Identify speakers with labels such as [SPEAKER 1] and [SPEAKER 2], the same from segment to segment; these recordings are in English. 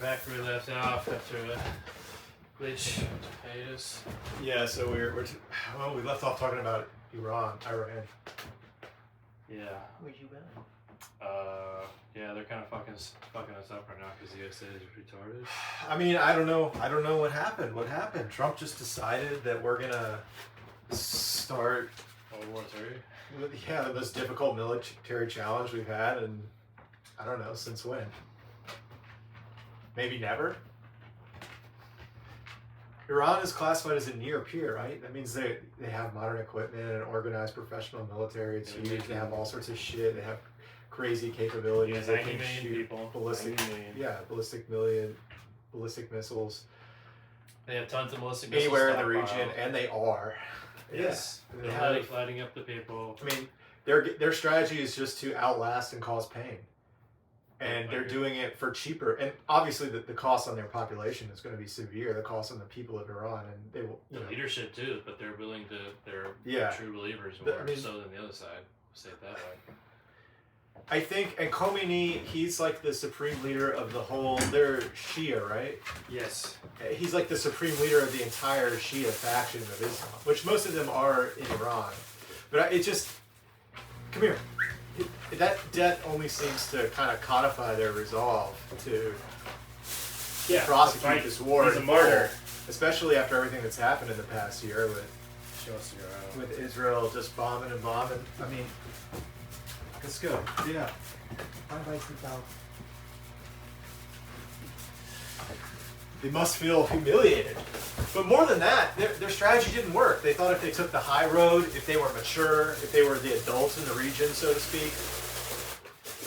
[SPEAKER 1] back where we left off after Glitch hiatus.
[SPEAKER 2] Yeah, so we left off talking about Iran.
[SPEAKER 1] Yeah.
[SPEAKER 3] Where'd you go?
[SPEAKER 1] Yeah, they're kind of fucking us up right now because the USA is retarded.
[SPEAKER 2] I mean, I don't know what happened. What happened? Trump just decided that we're gonna start
[SPEAKER 1] World War III.
[SPEAKER 2] with the most difficult military challenge we've had, and I don't know since when. Maybe never. Iran is classified as a near peer, right? That means they have modern equipment and organized professional military. It's huge. They have all sorts of shit. They have crazy capabilities.
[SPEAKER 1] Yeah,
[SPEAKER 2] They
[SPEAKER 1] 90
[SPEAKER 2] can
[SPEAKER 1] million
[SPEAKER 2] shoot
[SPEAKER 1] people.
[SPEAKER 2] ballistic
[SPEAKER 1] 90 million.
[SPEAKER 2] ballistic missiles
[SPEAKER 1] They have tons of ballistic missiles
[SPEAKER 2] anywhere in the
[SPEAKER 1] stockpiled.
[SPEAKER 2] region, and they are.
[SPEAKER 1] Yes.
[SPEAKER 2] Yeah.
[SPEAKER 1] They're
[SPEAKER 2] They
[SPEAKER 1] literally
[SPEAKER 2] have,
[SPEAKER 1] lighting up the people.
[SPEAKER 2] I mean, their strategy is just to outlast and cause pain. And they're
[SPEAKER 1] Okay.
[SPEAKER 2] doing it for cheaper. And obviously the cost on their population is going to be severe, the cost on the people of Iran. And they will,
[SPEAKER 1] The leadership too, but they're willing to. They're
[SPEAKER 2] Yeah.
[SPEAKER 1] true believers
[SPEAKER 2] The-
[SPEAKER 1] more
[SPEAKER 2] I mean-
[SPEAKER 1] so than the other side. Say it that way.
[SPEAKER 2] I think, and Khomeini, he's like the supreme leader of the whole, they're Shia, right?
[SPEAKER 1] Yes.
[SPEAKER 2] He's like the supreme leader of the entire Shia faction of Islam, which most of them are in Iran. But it just, come here. That death only seems to kind of codify their resolve to prosecute this war.
[SPEAKER 1] He's a
[SPEAKER 2] in
[SPEAKER 1] martyr.
[SPEAKER 2] full, especially after everything that's happened in the past year
[SPEAKER 1] Show us your.
[SPEAKER 2] with Israel just bombing and bombing. I mean, let's go. Yeah. They must feel humiliated. But more than that, their strategy didn't work. They thought if they took the high road, if they were mature, if they were the adults in the region, so to speak,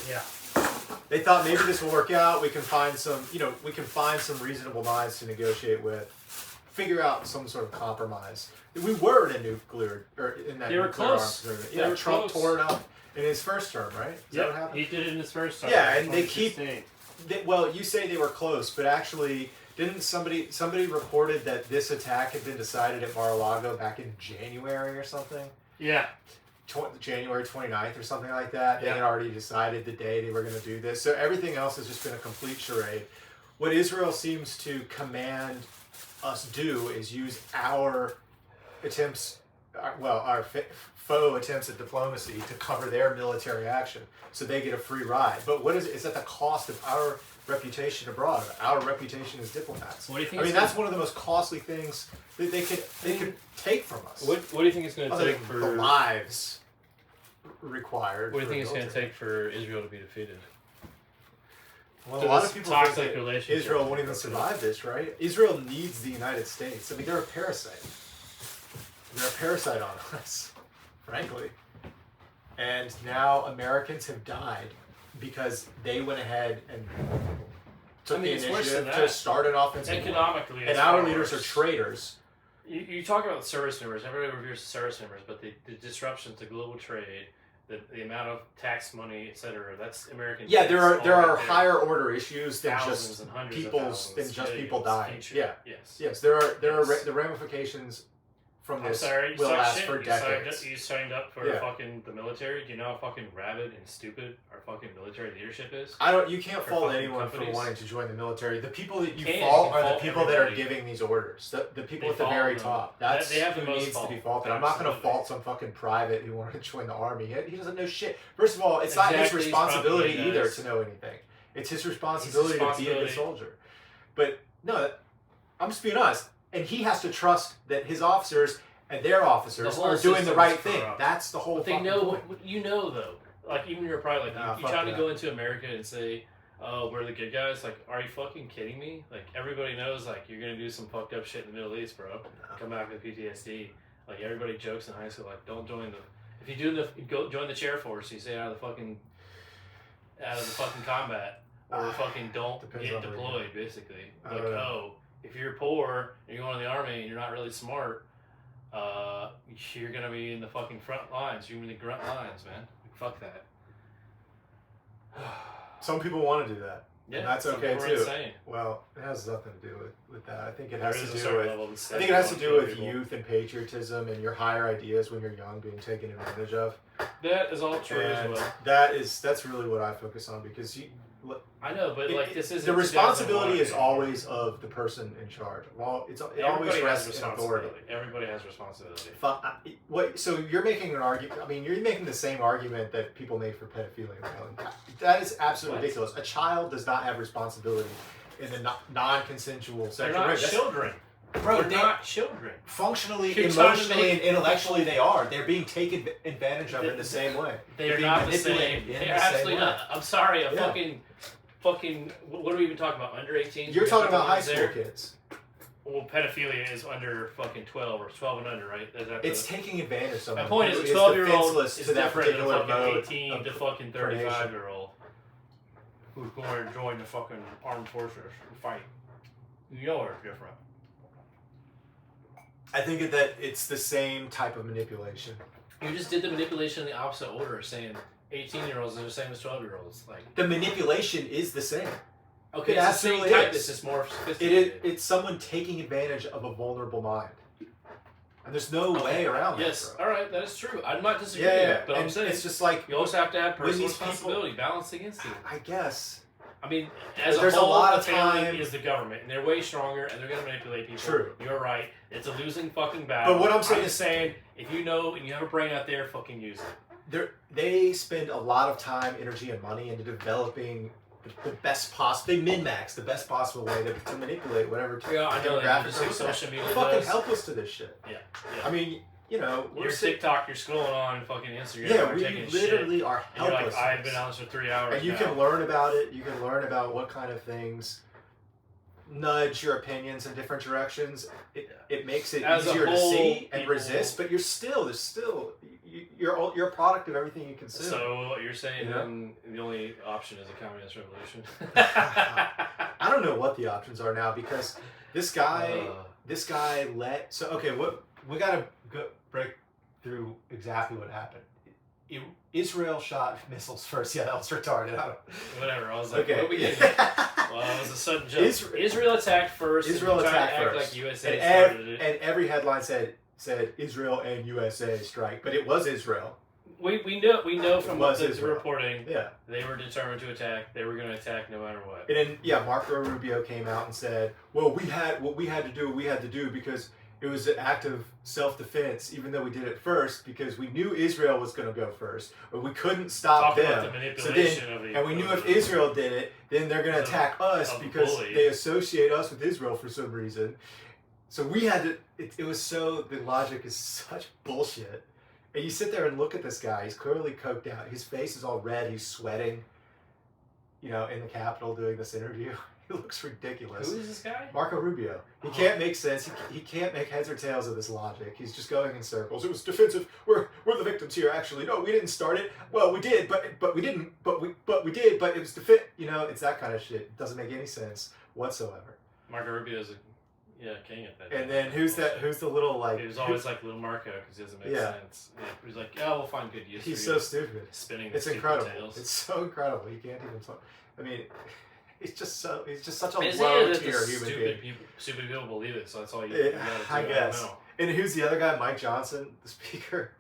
[SPEAKER 1] Yeah.
[SPEAKER 2] they thought maybe this will work out. We can find some reasonable minds to negotiate with, figure out some sort of compromise. We were in a nuclear, or in that
[SPEAKER 1] They were
[SPEAKER 2] nuclear
[SPEAKER 1] close.
[SPEAKER 2] arms agreement.
[SPEAKER 1] They
[SPEAKER 2] Yeah,
[SPEAKER 1] were
[SPEAKER 2] Trump
[SPEAKER 1] close.
[SPEAKER 2] tore it up in his first term, right? Is that what happened?
[SPEAKER 1] He did it in his first time.
[SPEAKER 2] Yeah, and they keep-
[SPEAKER 1] 2016.
[SPEAKER 2] Well, you say they were close, but actually, didn't somebody reported that this attack had been decided at Mar-a-Lago back in January or something?
[SPEAKER 1] Yeah.
[SPEAKER 2] January 29th or something like that. They
[SPEAKER 1] Yeah.
[SPEAKER 2] had already decided the day they were going to do this. So everything else has just been a complete charade. What Israel seems to command us do is use our attempts, our faux attempts at diplomacy to cover their military action, so they get a free ride. But what is it? It's at the cost of our reputation abroad, our reputation as diplomats.
[SPEAKER 1] What do you think?
[SPEAKER 2] I mean, that's one of the most costly things that they could take from us.
[SPEAKER 1] What do you think it's going to
[SPEAKER 2] Other
[SPEAKER 1] take
[SPEAKER 2] than
[SPEAKER 1] for?
[SPEAKER 2] the lives required?
[SPEAKER 1] What do you
[SPEAKER 2] for
[SPEAKER 1] think it's going to
[SPEAKER 2] military.
[SPEAKER 1] take for Israel to be defeated?
[SPEAKER 2] Well,
[SPEAKER 1] to
[SPEAKER 2] a lot
[SPEAKER 1] this
[SPEAKER 2] of people
[SPEAKER 1] toxic
[SPEAKER 2] think that
[SPEAKER 1] relationship
[SPEAKER 2] Israel won't
[SPEAKER 1] with
[SPEAKER 2] even
[SPEAKER 1] Russia?
[SPEAKER 2] survive this, right? Israel needs the United States. I mean, they're a parasite. They're a parasite on us, frankly. And now Americans have died because they went ahead and took the
[SPEAKER 1] it's worse
[SPEAKER 2] initiative
[SPEAKER 1] than
[SPEAKER 2] to
[SPEAKER 1] that.
[SPEAKER 2] start an offensive war.
[SPEAKER 1] Economically,
[SPEAKER 2] And
[SPEAKER 1] it's
[SPEAKER 2] our
[SPEAKER 1] far
[SPEAKER 2] leaders are
[SPEAKER 1] worse.
[SPEAKER 2] traitors.
[SPEAKER 1] You talk about service members. Everybody reviews service members, but the disruption to global trade, the amount of tax money, etc. That's American.
[SPEAKER 2] Yeah,
[SPEAKER 1] kids
[SPEAKER 2] there
[SPEAKER 1] all
[SPEAKER 2] are
[SPEAKER 1] right there.
[SPEAKER 2] higher order issues than
[SPEAKER 1] Thousands
[SPEAKER 2] just
[SPEAKER 1] and hundreds of
[SPEAKER 2] people's
[SPEAKER 1] thousands,
[SPEAKER 2] than just
[SPEAKER 1] millions,
[SPEAKER 2] people dying.
[SPEAKER 1] future.
[SPEAKER 2] Yeah.
[SPEAKER 1] Yes.
[SPEAKER 2] Yes, there are
[SPEAKER 1] Yes.
[SPEAKER 2] the ramifications from
[SPEAKER 1] I'm
[SPEAKER 2] this
[SPEAKER 1] sorry. You
[SPEAKER 2] will
[SPEAKER 1] suck
[SPEAKER 2] last
[SPEAKER 1] shit.
[SPEAKER 2] for
[SPEAKER 1] You signed up-
[SPEAKER 2] decades.
[SPEAKER 1] You signed up for
[SPEAKER 2] Yeah.
[SPEAKER 1] fucking the military. Do you know how fucking rabid and stupid our fucking military leadership is?
[SPEAKER 2] You can't
[SPEAKER 1] For
[SPEAKER 2] fault
[SPEAKER 1] fucking
[SPEAKER 2] anyone
[SPEAKER 1] companies.
[SPEAKER 2] for wanting to join the military. The people that you
[SPEAKER 1] Can't.
[SPEAKER 2] fault
[SPEAKER 1] You
[SPEAKER 2] are
[SPEAKER 1] can
[SPEAKER 2] the
[SPEAKER 1] fault
[SPEAKER 2] people that are
[SPEAKER 1] everybody.
[SPEAKER 2] giving these orders. The people
[SPEAKER 1] They
[SPEAKER 2] at the
[SPEAKER 1] fault
[SPEAKER 2] very
[SPEAKER 1] them.
[SPEAKER 2] top. That's
[SPEAKER 1] They have the
[SPEAKER 2] who
[SPEAKER 1] most
[SPEAKER 2] needs to be
[SPEAKER 1] fault.
[SPEAKER 2] faulted. I'm not going to
[SPEAKER 1] Absolutely.
[SPEAKER 2] fault some fucking private who wanted to join the army. He doesn't know shit. First of all, it's not his
[SPEAKER 1] Exactly, he's
[SPEAKER 2] responsibility
[SPEAKER 1] probably
[SPEAKER 2] either
[SPEAKER 1] does.
[SPEAKER 2] to know anything. It's his responsibility to be a good
[SPEAKER 1] responsibility.
[SPEAKER 2] soldier. But no, I'm just being honest. And he has to trust that his officers and their officers
[SPEAKER 1] whole
[SPEAKER 2] are doing the
[SPEAKER 1] system
[SPEAKER 2] right
[SPEAKER 1] is
[SPEAKER 2] thing.
[SPEAKER 1] corrupt.
[SPEAKER 2] That's the whole
[SPEAKER 1] But they
[SPEAKER 2] fucking
[SPEAKER 1] know,
[SPEAKER 2] point.
[SPEAKER 1] you know, though. Like, even you're probably like,
[SPEAKER 2] Nah,
[SPEAKER 1] you
[SPEAKER 2] fuck
[SPEAKER 1] trying to
[SPEAKER 2] that.
[SPEAKER 1] go into America and say, oh, we're the good guys. Like, are you fucking kidding me? Like, everybody knows, like, you're gonna do some fucked up shit in the Middle East, bro. Come back with PTSD. Like, everybody jokes in high school, like, don't join the. If you go join the chair force, you say out of the fucking combat, or fucking don't
[SPEAKER 2] Depends
[SPEAKER 1] get
[SPEAKER 2] on the
[SPEAKER 1] deployed, basically.
[SPEAKER 2] I
[SPEAKER 1] Like,
[SPEAKER 2] don't know.
[SPEAKER 1] oh, if you're poor and you're going to the army and you're not really smart, you're gonna be in the fucking front lines. You're in the grunt lines, man. Fuck that.
[SPEAKER 2] Some people want to do that.
[SPEAKER 1] Yeah,
[SPEAKER 2] And that's
[SPEAKER 1] some
[SPEAKER 2] okay
[SPEAKER 1] people are
[SPEAKER 2] too.
[SPEAKER 1] Insane.
[SPEAKER 2] Well, it has nothing to do with that. I think it
[SPEAKER 1] There
[SPEAKER 2] has
[SPEAKER 1] is
[SPEAKER 2] to
[SPEAKER 1] a
[SPEAKER 2] do
[SPEAKER 1] certain
[SPEAKER 2] with
[SPEAKER 1] level of
[SPEAKER 2] I
[SPEAKER 1] insanity
[SPEAKER 2] think it has to
[SPEAKER 1] among
[SPEAKER 2] do with
[SPEAKER 1] people.
[SPEAKER 2] youth and patriotism and your higher ideas when you're young being taken advantage of.
[SPEAKER 1] That is all true as
[SPEAKER 2] And
[SPEAKER 1] well.
[SPEAKER 2] that's really what I focus on because
[SPEAKER 1] I know, but like this is
[SPEAKER 2] the responsibility is always of the person in charge. Well, it always rests in authority.
[SPEAKER 1] Everybody has responsibility.
[SPEAKER 2] So you're making an argument. I mean, you're making the same argument that people made for pedophilia. That is absolutely ridiculous. A child does not have responsibility in the non-consensual sexual.
[SPEAKER 1] They're not children.
[SPEAKER 2] Bro,
[SPEAKER 1] they're not children.
[SPEAKER 2] Functionally, emotionally, and intellectually, they are. They're being taken advantage of in the same way.
[SPEAKER 1] They're not the same. They're absolutely not. I'm sorry. Fucking. What are we even talking about? Under 18?
[SPEAKER 2] You're talking about high school kids.
[SPEAKER 1] Well, pedophilia is under fucking 12 or 12 and under, right?
[SPEAKER 2] It's taking advantage of someone.
[SPEAKER 1] My point is, a 12-year-old is different than a fucking 18 to fucking 35-year-old who's going to join the fucking armed forces and fight. You know it's different.
[SPEAKER 2] I think that it's the same type of manipulation.
[SPEAKER 1] You just did the manipulation in the opposite order, saying 18-year-olds are the same as 12-year-olds. Like
[SPEAKER 2] the manipulation is the same.
[SPEAKER 1] Okay, it's the same type. It's just more sophisticated.
[SPEAKER 2] It's someone taking advantage of a vulnerable mind, and there's no way around that.
[SPEAKER 1] Yes, all right, that is true. I'm not disagreeing, but I'm saying
[SPEAKER 2] it's just like
[SPEAKER 1] you always have to have personal responsibility balanced against it.
[SPEAKER 2] I guess.
[SPEAKER 1] I mean, as
[SPEAKER 2] there's
[SPEAKER 1] a whole,
[SPEAKER 2] a lot
[SPEAKER 1] the
[SPEAKER 2] of
[SPEAKER 1] family
[SPEAKER 2] time
[SPEAKER 1] is the government, and they're way stronger, and they're going to manipulate people.
[SPEAKER 2] True.
[SPEAKER 1] You're right. It's a losing fucking battle.
[SPEAKER 2] But what I'm saying
[SPEAKER 1] is, if you know and you have a brain out there, fucking use it.
[SPEAKER 2] They spend a lot of time, energy, and money into developing the best possible. They min-max the best possible way to manipulate whatever.
[SPEAKER 1] I know that. Social media
[SPEAKER 2] fucking helpless to this shit.
[SPEAKER 1] Yeah.
[SPEAKER 2] I mean. You know,
[SPEAKER 1] you're TikTok, you're scrolling on fucking Instagram.
[SPEAKER 2] Yeah, we literally are helpless.
[SPEAKER 1] You're like, I've been on this for 3 hours.
[SPEAKER 2] And you can learn about it. You can learn about what kind of things nudge your opinions in different directions. It makes it easier to see and resist. But you're a product of everything you consume.
[SPEAKER 1] So what you're saying, then the only option is a communist revolution.
[SPEAKER 2] I don't know what the options are now because this guy let. So okay, what we gotta break through exactly what happened. Israel shot missiles first. Yeah, that was retarded.
[SPEAKER 1] Whatever. I was like, what are we doing? Well, it was a sudden jump. Israel attacked first.
[SPEAKER 2] Israel attacked first.
[SPEAKER 1] Like USA started it.
[SPEAKER 2] And every headline said Israel and USA strike, but it was Israel.
[SPEAKER 1] We know from the reporting. Yeah. They were determined to attack. They were going to attack no matter what.
[SPEAKER 2] And then Marco Rubio came out and said, "Well, we had to do because." It was an act of self-defense, even though we did it first, because we knew Israel was going to go first, but we couldn't stop them. And we knew if Israel did it, then they're going to attack us because they associate us with Israel for some reason. So we had to. It was so the logic is such bullshit. And you sit there and look at this guy. He's clearly coked out. His face is all red. He's sweating. In the Capitol doing this interview. He looks ridiculous.
[SPEAKER 1] Who is this guy?
[SPEAKER 2] Marco Rubio. He can't make sense. He can't make heads or tails of this logic. He's just going in circles. It was defensive. We're the victims here. Actually, no, we didn't start it. Well, we did, but we didn't. But we did. But it was it's that kind of shit. It doesn't make any sense whatsoever.
[SPEAKER 1] Marco Rubio's king at that.
[SPEAKER 2] And then who's that? Who's the little like?
[SPEAKER 1] He was always like little Marco because he doesn't make sense. Yeah, he's like, we'll find good use.
[SPEAKER 2] He's so stupid.
[SPEAKER 1] Spinning.
[SPEAKER 2] It's incredible. It's so incredible. You can't even talk. I mean. He's just such a low tier human being.
[SPEAKER 1] Stupid people believe it, so that's all you gotta do.
[SPEAKER 2] I guess. And who's the other guy? Mike Johnson, the speaker,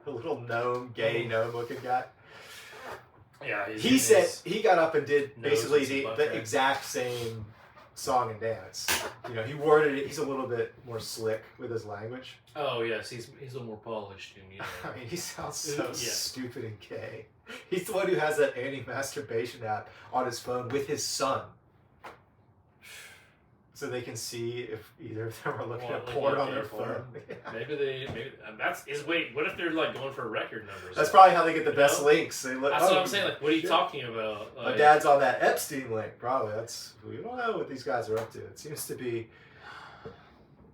[SPEAKER 2] the little gay gnome looking guy.
[SPEAKER 1] Yeah,
[SPEAKER 2] he got up and did basically the exact same song and dance. He worded it. He's a little bit more slick with his language.
[SPEAKER 1] Oh yes, he's a little more polished.
[SPEAKER 2] I mean, he sounds so stupid and gay. He's the one who has that anti-masturbation app on his phone with his son. So they can see if either of them are looking at porn on their phone.
[SPEAKER 1] Maybe wait, what if they're like going for record numbers?
[SPEAKER 2] That's probably how they get the best links.
[SPEAKER 1] That's what I'm saying. Like, what are you talking about?
[SPEAKER 2] My dad's on that Epstein link. Probably. We don't know what these guys are up to. It seems to be.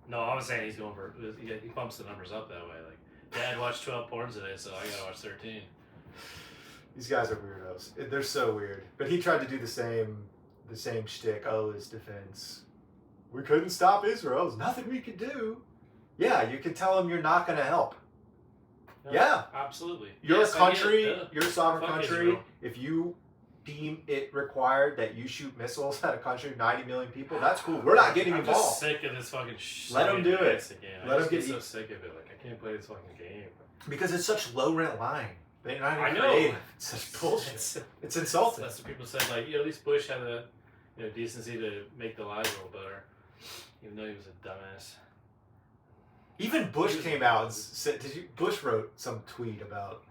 [SPEAKER 1] No, I'm saying he's going for. He bumps the numbers up that way. Like, Dad watched 12 porns today, so I gotta watch 13.
[SPEAKER 2] These guys are weirdos. They're so weird. But he tried to do the same shtick. His defense. We couldn't stop Israel. There's nothing we could do. Yeah, you can tell them you're not going to help. Yeah.
[SPEAKER 1] Absolutely.
[SPEAKER 2] You're a country. You're a sovereign country. Israel. If you deem it required that you shoot missiles at a country of 90 million people, that's cool. We're not getting involved.
[SPEAKER 1] I'm just sick of this fucking shit.
[SPEAKER 2] Let them do it.
[SPEAKER 1] Let them get so sick of it. Like, I can't play this fucking game.
[SPEAKER 2] Because it's such low rent lying. They're not
[SPEAKER 1] I
[SPEAKER 2] even
[SPEAKER 1] know.
[SPEAKER 2] creative. It's such bullshit. It's insulting.
[SPEAKER 1] That's what people said. Like, at least Bush had the decency to make the lies a little better, even though he was a dumbass.
[SPEAKER 2] Even Bush came out and said, Bush wrote some tweet about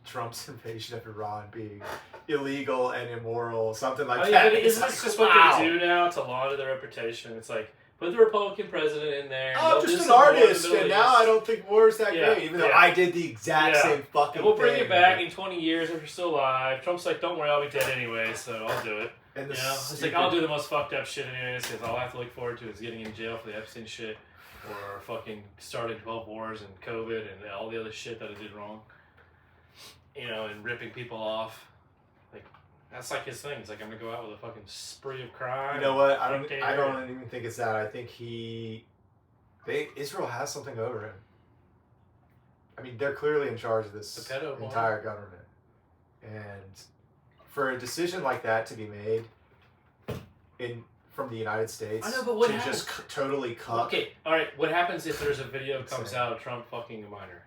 [SPEAKER 2] Trump's invasion of Iran being illegal and immoral, something like that.
[SPEAKER 1] But isn't this just what they do now to launder their reputation? It's like, put the Republican president in there.
[SPEAKER 2] I'm just an artist, and now I don't think war's that great, even though I did the exact same fucking
[SPEAKER 1] and we'll bring
[SPEAKER 2] thing.
[SPEAKER 1] it back in 20 years if you're still alive. Trump's like, don't worry, I'll be dead anyway, so I'll do it.
[SPEAKER 2] And
[SPEAKER 1] it's like, I'll do the most fucked up shit anyways, because all I have to look forward to is getting in jail for the Epstein shit, or fucking starting 12 wars and COVID and all the other shit that I did wrong. And ripping people off. Like, that's like his thing. It's like, I'm gonna go out with a fucking spree of crime.
[SPEAKER 2] You know what? I don't even think it's that. I think Israel has something over him. I mean, they're clearly in charge of this entire government. And for a decision like that to be made from the United States,
[SPEAKER 1] I know, but what
[SPEAKER 2] to just totally cut.
[SPEAKER 1] Okay, all right. What happens if there's a video comes out of Trump fucking a minor?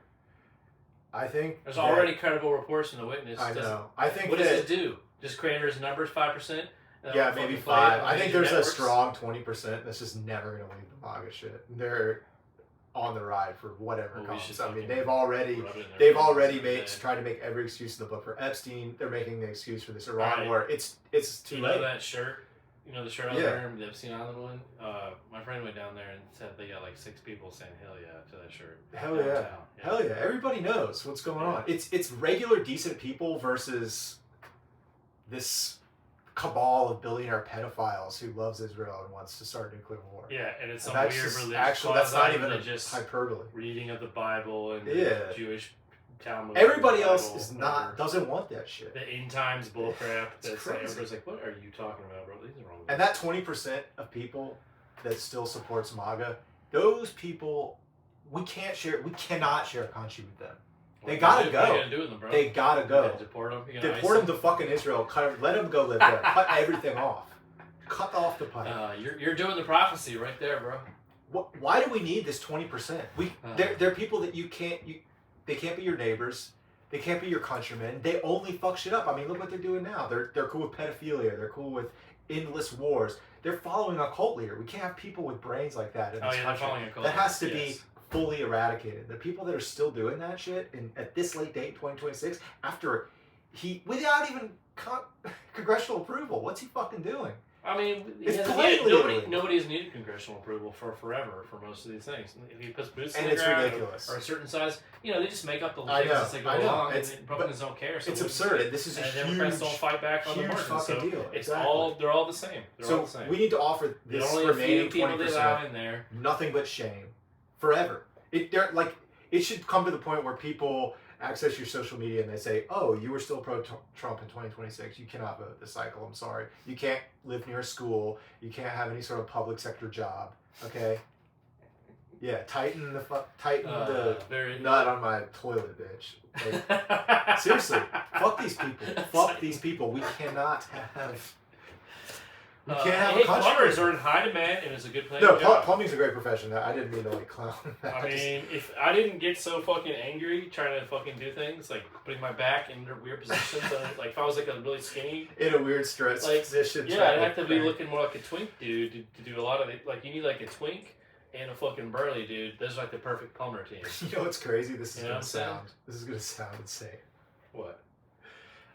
[SPEAKER 2] I think
[SPEAKER 1] there's already credible reports from the witness.
[SPEAKER 2] I know. I think
[SPEAKER 1] what does it do? Just create his numbers 5%?
[SPEAKER 2] Yeah, maybe 5. I think there's a strong 20% that's just never going to leave the MAGA shit. They're on the ride for whatever comes. I mean, they've already tried to make every excuse in the book for Epstein. They're making the excuse for this Iran war. It's too late.
[SPEAKER 1] You know that shirt? The shirt out there, the Epstein Island one? My friend went down there and said they got like 6 people saying hell yeah to that shirt.
[SPEAKER 2] Hell yeah. Hell yeah. Everybody knows what's going on. It's regular decent people versus this cabal of billionaire pedophiles who loves Israel and wants to start a nuclear war.
[SPEAKER 1] Yeah, and it's some weird religious
[SPEAKER 2] actually, that's not even
[SPEAKER 1] religious
[SPEAKER 2] hyperbole.
[SPEAKER 1] Reading of the Bible and Jewish Talmud.
[SPEAKER 2] Everybody else doesn't want that shit.
[SPEAKER 1] The end times bullcrap. That's like, everybody's like, what are you talking about, bro? These are wrong.
[SPEAKER 2] And that 20% of people that still supports MAGA, those people, we cannot share a country with them. They gotta go.
[SPEAKER 1] What are you gonna do with them, bro?
[SPEAKER 2] They gotta go.
[SPEAKER 1] Deport them.
[SPEAKER 2] Deport them to fucking Israel. Let them go live there. Cut everything off. Cut off the pipe.
[SPEAKER 1] You're doing the prophecy right there, bro.
[SPEAKER 2] Why do we need this 20%? They're people that they can't be your neighbors. They can't be your countrymen. They only fuck shit up. I mean, look what they're doing now. They're cool with pedophilia. They're cool with endless wars. They're following a cult leader. We can't have people with brains like that in this country.
[SPEAKER 1] Following a cult.
[SPEAKER 2] That has to be fully eradicated. The people that are still doing that shit at this late date, 2026, after without even congressional approval, what's he fucking doing?
[SPEAKER 1] I mean, nobody has needed congressional approval for forever for most of these things. If he puts boots in the ground or a certain size, they just make up the things as they go along, and Republicans don't care. So
[SPEAKER 2] it's absurd. This is a huge,
[SPEAKER 1] Democrats don't fight back on the margins.
[SPEAKER 2] Fucking deal.
[SPEAKER 1] It's they're all the same. They're all the same.
[SPEAKER 2] We need to offer this remaining 20%
[SPEAKER 1] in there.
[SPEAKER 2] Nothing but shame, forever. It should come to the point where people access your social media and they say, oh, you were still pro-Trump in 2026. You cannot vote this cycle. I'm sorry. You can't live near a school. You can't have any sort of public sector job. Okay? Yeah, tighten the nut on my toilet, bitch. Like, seriously, fuck these people. Fuck these people. We cannot have... We can't have a country.
[SPEAKER 1] Plumbers are in high demand, and it's a good place.
[SPEAKER 2] No, plumbing's a great profession. I didn't mean to clown.
[SPEAKER 1] I mean, if I didn't get so fucking angry trying to fucking do things, like putting my back in weird positions, like if I was like a really skinny,
[SPEAKER 2] in a weird stretch position,
[SPEAKER 1] I'd have to be looking more like a twink dude to do a lot of it. Like you need like a twink and a fucking burly dude. Those are like the perfect plumber team.
[SPEAKER 2] You know what's crazy? This is gonna sound insane.
[SPEAKER 1] What?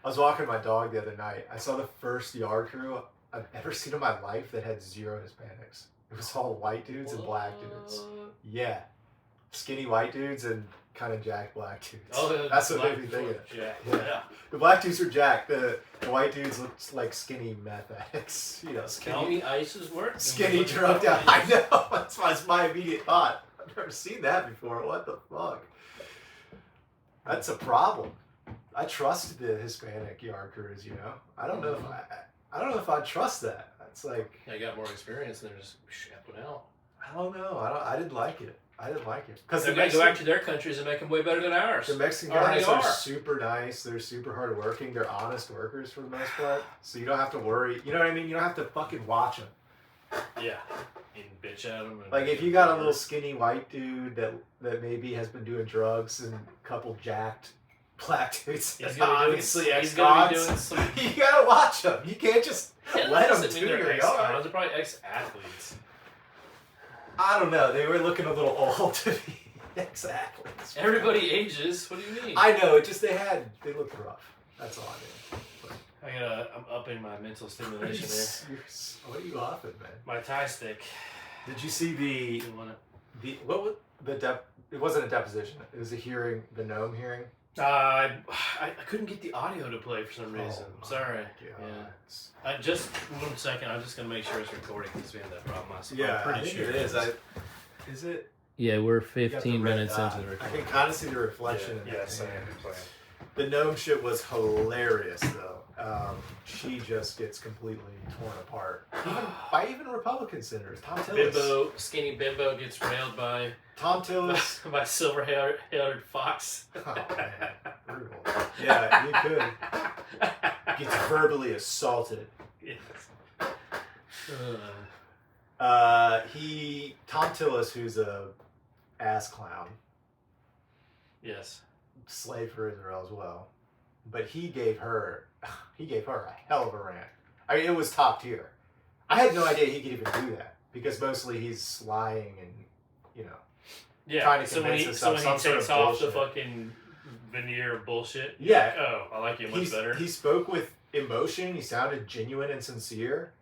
[SPEAKER 2] I was walking my dog the other night. I saw the first yard crew I've ever seen in my life that had 0 Hispanics. It was all white dudes and black dudes. Yeah. Skinny white dudes and kind of jacked black dudes.
[SPEAKER 1] Oh,
[SPEAKER 2] that's what made me think of it.
[SPEAKER 1] Yeah.
[SPEAKER 2] The black dudes were jacked. The white dudes looked like skinny meth addicts. Skinny.
[SPEAKER 1] Tell me ICE is working.
[SPEAKER 2] Skinny, drugged out. I know. That's my immediate thought. I've never seen that before. What the fuck? That's a problem. I trust the Hispanic yard crews, I don't know if I trust that. It's like...
[SPEAKER 1] I got more experience and they're just shipping out.
[SPEAKER 2] I don't know. I didn't like it.
[SPEAKER 1] Because they're going to go back to their countries and make them way better than ours.
[SPEAKER 2] The Mexican guys are super nice. They're super hardworking. They're honest workers for the most part. So you don't have to worry. You know what I mean? You don't have to fucking watch them.
[SPEAKER 1] Yeah. And bitch at them.
[SPEAKER 2] Like if you got a little skinny white dude that maybe has been doing drugs and a couple jacked black dudes.
[SPEAKER 1] He's gonna
[SPEAKER 2] Obviously,
[SPEAKER 1] he's gonna be doing
[SPEAKER 2] ex-cons.
[SPEAKER 1] some.
[SPEAKER 2] You gotta watch them. You can't just let them
[SPEAKER 1] I mean,
[SPEAKER 2] do
[SPEAKER 1] they're
[SPEAKER 2] your
[SPEAKER 1] ex-cons.
[SPEAKER 2] yard.
[SPEAKER 1] They're probably ex-athletes.
[SPEAKER 2] I don't know. They were looking a little old to be ex-athletes.
[SPEAKER 1] Everybody ages. What do you mean?
[SPEAKER 2] I know. It just they looked rough. That's all I mean.
[SPEAKER 1] I'm upping my mental stimulation there.
[SPEAKER 2] What are you offering, man?
[SPEAKER 1] My tie stick.
[SPEAKER 2] Did you see
[SPEAKER 1] You want
[SPEAKER 2] what was it wasn't a deposition. It was a hearing, the Gnome hearing.
[SPEAKER 1] I couldn't get the audio to play for some reason.
[SPEAKER 2] Oh,
[SPEAKER 1] Sorry.
[SPEAKER 2] God.
[SPEAKER 1] Yeah. Just 1 second. I'm just gonna make sure it's recording because we had that problem last time.
[SPEAKER 2] Yeah,
[SPEAKER 1] I'm pretty
[SPEAKER 2] I think
[SPEAKER 1] sure
[SPEAKER 2] it is. Is it?
[SPEAKER 1] Yeah, we're
[SPEAKER 2] You got the
[SPEAKER 1] 15
[SPEAKER 2] red
[SPEAKER 1] minutes
[SPEAKER 2] dot.
[SPEAKER 1] into the
[SPEAKER 2] I
[SPEAKER 1] recording.
[SPEAKER 2] can kind of see the reflection. in
[SPEAKER 1] Yes,
[SPEAKER 2] that
[SPEAKER 1] I
[SPEAKER 2] hand.
[SPEAKER 1] am playing.
[SPEAKER 2] The Gnome shit was hilarious, though. She just gets completely torn apart by even Republican senators. Tom Tillis.
[SPEAKER 1] Skinny Bimbo gets railed by
[SPEAKER 2] Tom Tillis.
[SPEAKER 1] silver-haired fox.
[SPEAKER 2] Oh man, brutal. Yeah, you could. Gets verbally assaulted.
[SPEAKER 1] Yes.
[SPEAKER 2] Tom Tillis, who's a ass clown,
[SPEAKER 1] Yes.
[SPEAKER 2] slave for Israel as well, but he gave her a hell of a rant. I mean, it was top tier. I had no idea he could even do that because mostly he's lying and
[SPEAKER 1] Yeah.
[SPEAKER 2] trying to
[SPEAKER 1] so when
[SPEAKER 2] convince
[SPEAKER 1] he
[SPEAKER 2] himself some sort
[SPEAKER 1] takes
[SPEAKER 2] of
[SPEAKER 1] off the
[SPEAKER 2] bullshit.
[SPEAKER 1] fucking veneer of bullshit.
[SPEAKER 2] Yeah.
[SPEAKER 1] Oh, I like you much better.
[SPEAKER 2] He spoke with emotion. He sounded genuine and sincere.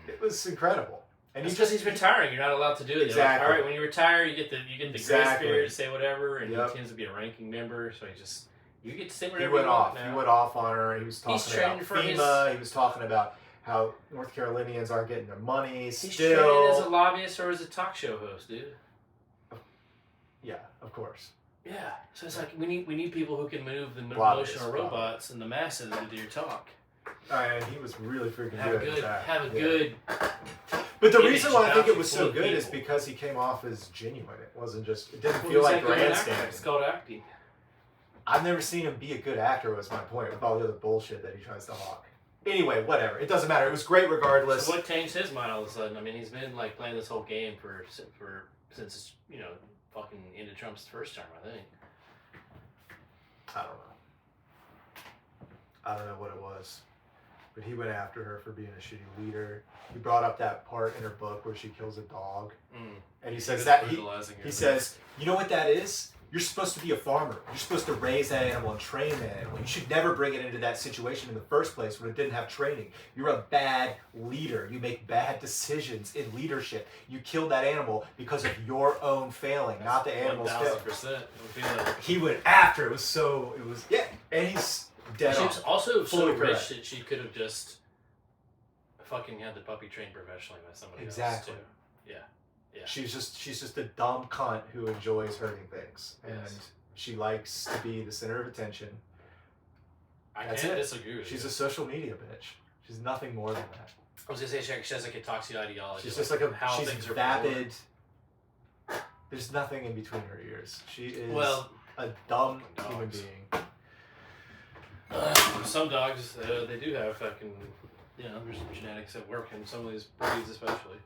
[SPEAKER 2] It was incredible. And
[SPEAKER 1] It's because he's retiring. You're not allowed to do it.
[SPEAKER 2] Exactly.
[SPEAKER 1] Like, all right, when you retire, you get the grace
[SPEAKER 2] Exactly.
[SPEAKER 1] period to say whatever, and
[SPEAKER 2] Yep.
[SPEAKER 1] he tends to be a ranking member, so you get to say
[SPEAKER 2] He
[SPEAKER 1] whatever
[SPEAKER 2] went
[SPEAKER 1] you want
[SPEAKER 2] off.
[SPEAKER 1] now.
[SPEAKER 2] He went off on her. He was talking
[SPEAKER 1] He's
[SPEAKER 2] about
[SPEAKER 1] training for
[SPEAKER 2] FEMA. He was talking about how North Carolinians aren't getting their money
[SPEAKER 1] He's
[SPEAKER 2] still.
[SPEAKER 1] trained as a lobbyist or as a talk show host, dude.
[SPEAKER 2] Yeah, of course.
[SPEAKER 1] Yeah. So it's like we need people who can move the
[SPEAKER 2] Lobbyists,
[SPEAKER 1] emotional robots and the masses to do your talk.
[SPEAKER 2] And he was really freaking
[SPEAKER 1] Have a
[SPEAKER 2] good. at
[SPEAKER 1] good,
[SPEAKER 2] that.
[SPEAKER 1] have a
[SPEAKER 2] Yeah.
[SPEAKER 1] good.
[SPEAKER 2] But the
[SPEAKER 1] image
[SPEAKER 2] reason why I think
[SPEAKER 1] about
[SPEAKER 2] it was
[SPEAKER 1] you
[SPEAKER 2] so
[SPEAKER 1] full of
[SPEAKER 2] good is
[SPEAKER 1] people.
[SPEAKER 2] because he came off as genuine. It wasn't just. It didn't
[SPEAKER 1] Well,
[SPEAKER 2] feel
[SPEAKER 1] he's
[SPEAKER 2] like
[SPEAKER 1] good actor. It's
[SPEAKER 2] grandstanding.
[SPEAKER 1] called acting.
[SPEAKER 2] I've never seen him be a good actor. Was my point with all the other bullshit that he tries to hawk. Anyway, whatever. It doesn't matter. It was great regardless.
[SPEAKER 1] So what changed his mind all of a sudden? I mean, he's been like playing this whole game since fucking into Trump's first term, I think.
[SPEAKER 2] I don't know what it was. But he went after her for being a shitty leader. He brought up that part in her book where she kills a dog. And he says that he says, you know what that is? You're supposed to be a farmer. You're supposed to raise that animal and train that animal. You should never bring it into that situation in the first place when it didn't have training. You're a bad leader. You make bad decisions in leadership. You killed that animal because of your own failing, not the animal's failing.
[SPEAKER 1] 1000%.
[SPEAKER 2] He went after. And he's dead
[SPEAKER 1] She
[SPEAKER 2] on.
[SPEAKER 1] was also so
[SPEAKER 2] Fully
[SPEAKER 1] rich
[SPEAKER 2] correct.
[SPEAKER 1] that she could have just fucking had the puppy trained professionally by somebody
[SPEAKER 2] Exactly.
[SPEAKER 1] else too. Yeah.
[SPEAKER 2] She's just a dumb cunt who enjoys hurting things, and
[SPEAKER 1] Yes.
[SPEAKER 2] she likes to be the center of attention.
[SPEAKER 1] I
[SPEAKER 2] That's
[SPEAKER 1] can't
[SPEAKER 2] it.
[SPEAKER 1] disagree with
[SPEAKER 2] She's
[SPEAKER 1] you.
[SPEAKER 2] a social media bitch. She's nothing more than that.
[SPEAKER 1] I was gonna say she has like a toxic ideology.
[SPEAKER 2] She's just like a
[SPEAKER 1] how
[SPEAKER 2] she's
[SPEAKER 1] things are
[SPEAKER 2] vapid. There's nothing in between her ears. She is
[SPEAKER 1] Well,
[SPEAKER 2] a dumb
[SPEAKER 1] dogs.
[SPEAKER 2] human being.
[SPEAKER 1] some dogs they do have fucking there's genetics at work in some of these breeds especially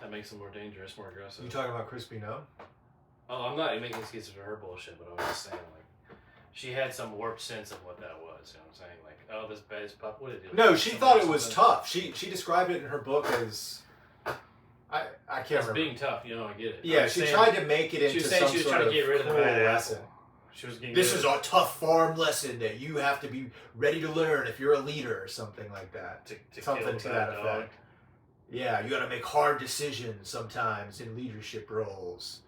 [SPEAKER 1] that makes them more dangerous, more aggressive.
[SPEAKER 2] You talking about Crispy No?
[SPEAKER 1] Oh, I'm not making excuses for her bullshit, but I was just saying like she had some warped sense of what that was. You know what I'm saying? Like, oh, this bad pup. What did it do?
[SPEAKER 2] No, she thought it was
[SPEAKER 1] Something.
[SPEAKER 2] tough. She described it in her book as I can't
[SPEAKER 1] That's
[SPEAKER 2] remember.
[SPEAKER 1] being tough. I get it.
[SPEAKER 2] Yeah,
[SPEAKER 1] I'm
[SPEAKER 2] she
[SPEAKER 1] saying-
[SPEAKER 2] tried to make it
[SPEAKER 1] She
[SPEAKER 2] into
[SPEAKER 1] was saying
[SPEAKER 2] some
[SPEAKER 1] she was
[SPEAKER 2] sort
[SPEAKER 1] trying
[SPEAKER 2] of
[SPEAKER 1] to get rid of the
[SPEAKER 2] cool
[SPEAKER 1] bad
[SPEAKER 2] lesson.
[SPEAKER 1] apple. She was getting
[SPEAKER 2] This
[SPEAKER 1] rid
[SPEAKER 2] is
[SPEAKER 1] of
[SPEAKER 2] a tough farm lesson that you have to be ready to learn if you're a leader or something like that.
[SPEAKER 1] to
[SPEAKER 2] Something
[SPEAKER 1] kill
[SPEAKER 2] to
[SPEAKER 1] the
[SPEAKER 2] that
[SPEAKER 1] bad dog.
[SPEAKER 2] effect. Yeah, you got to make hard decisions sometimes in leadership roles.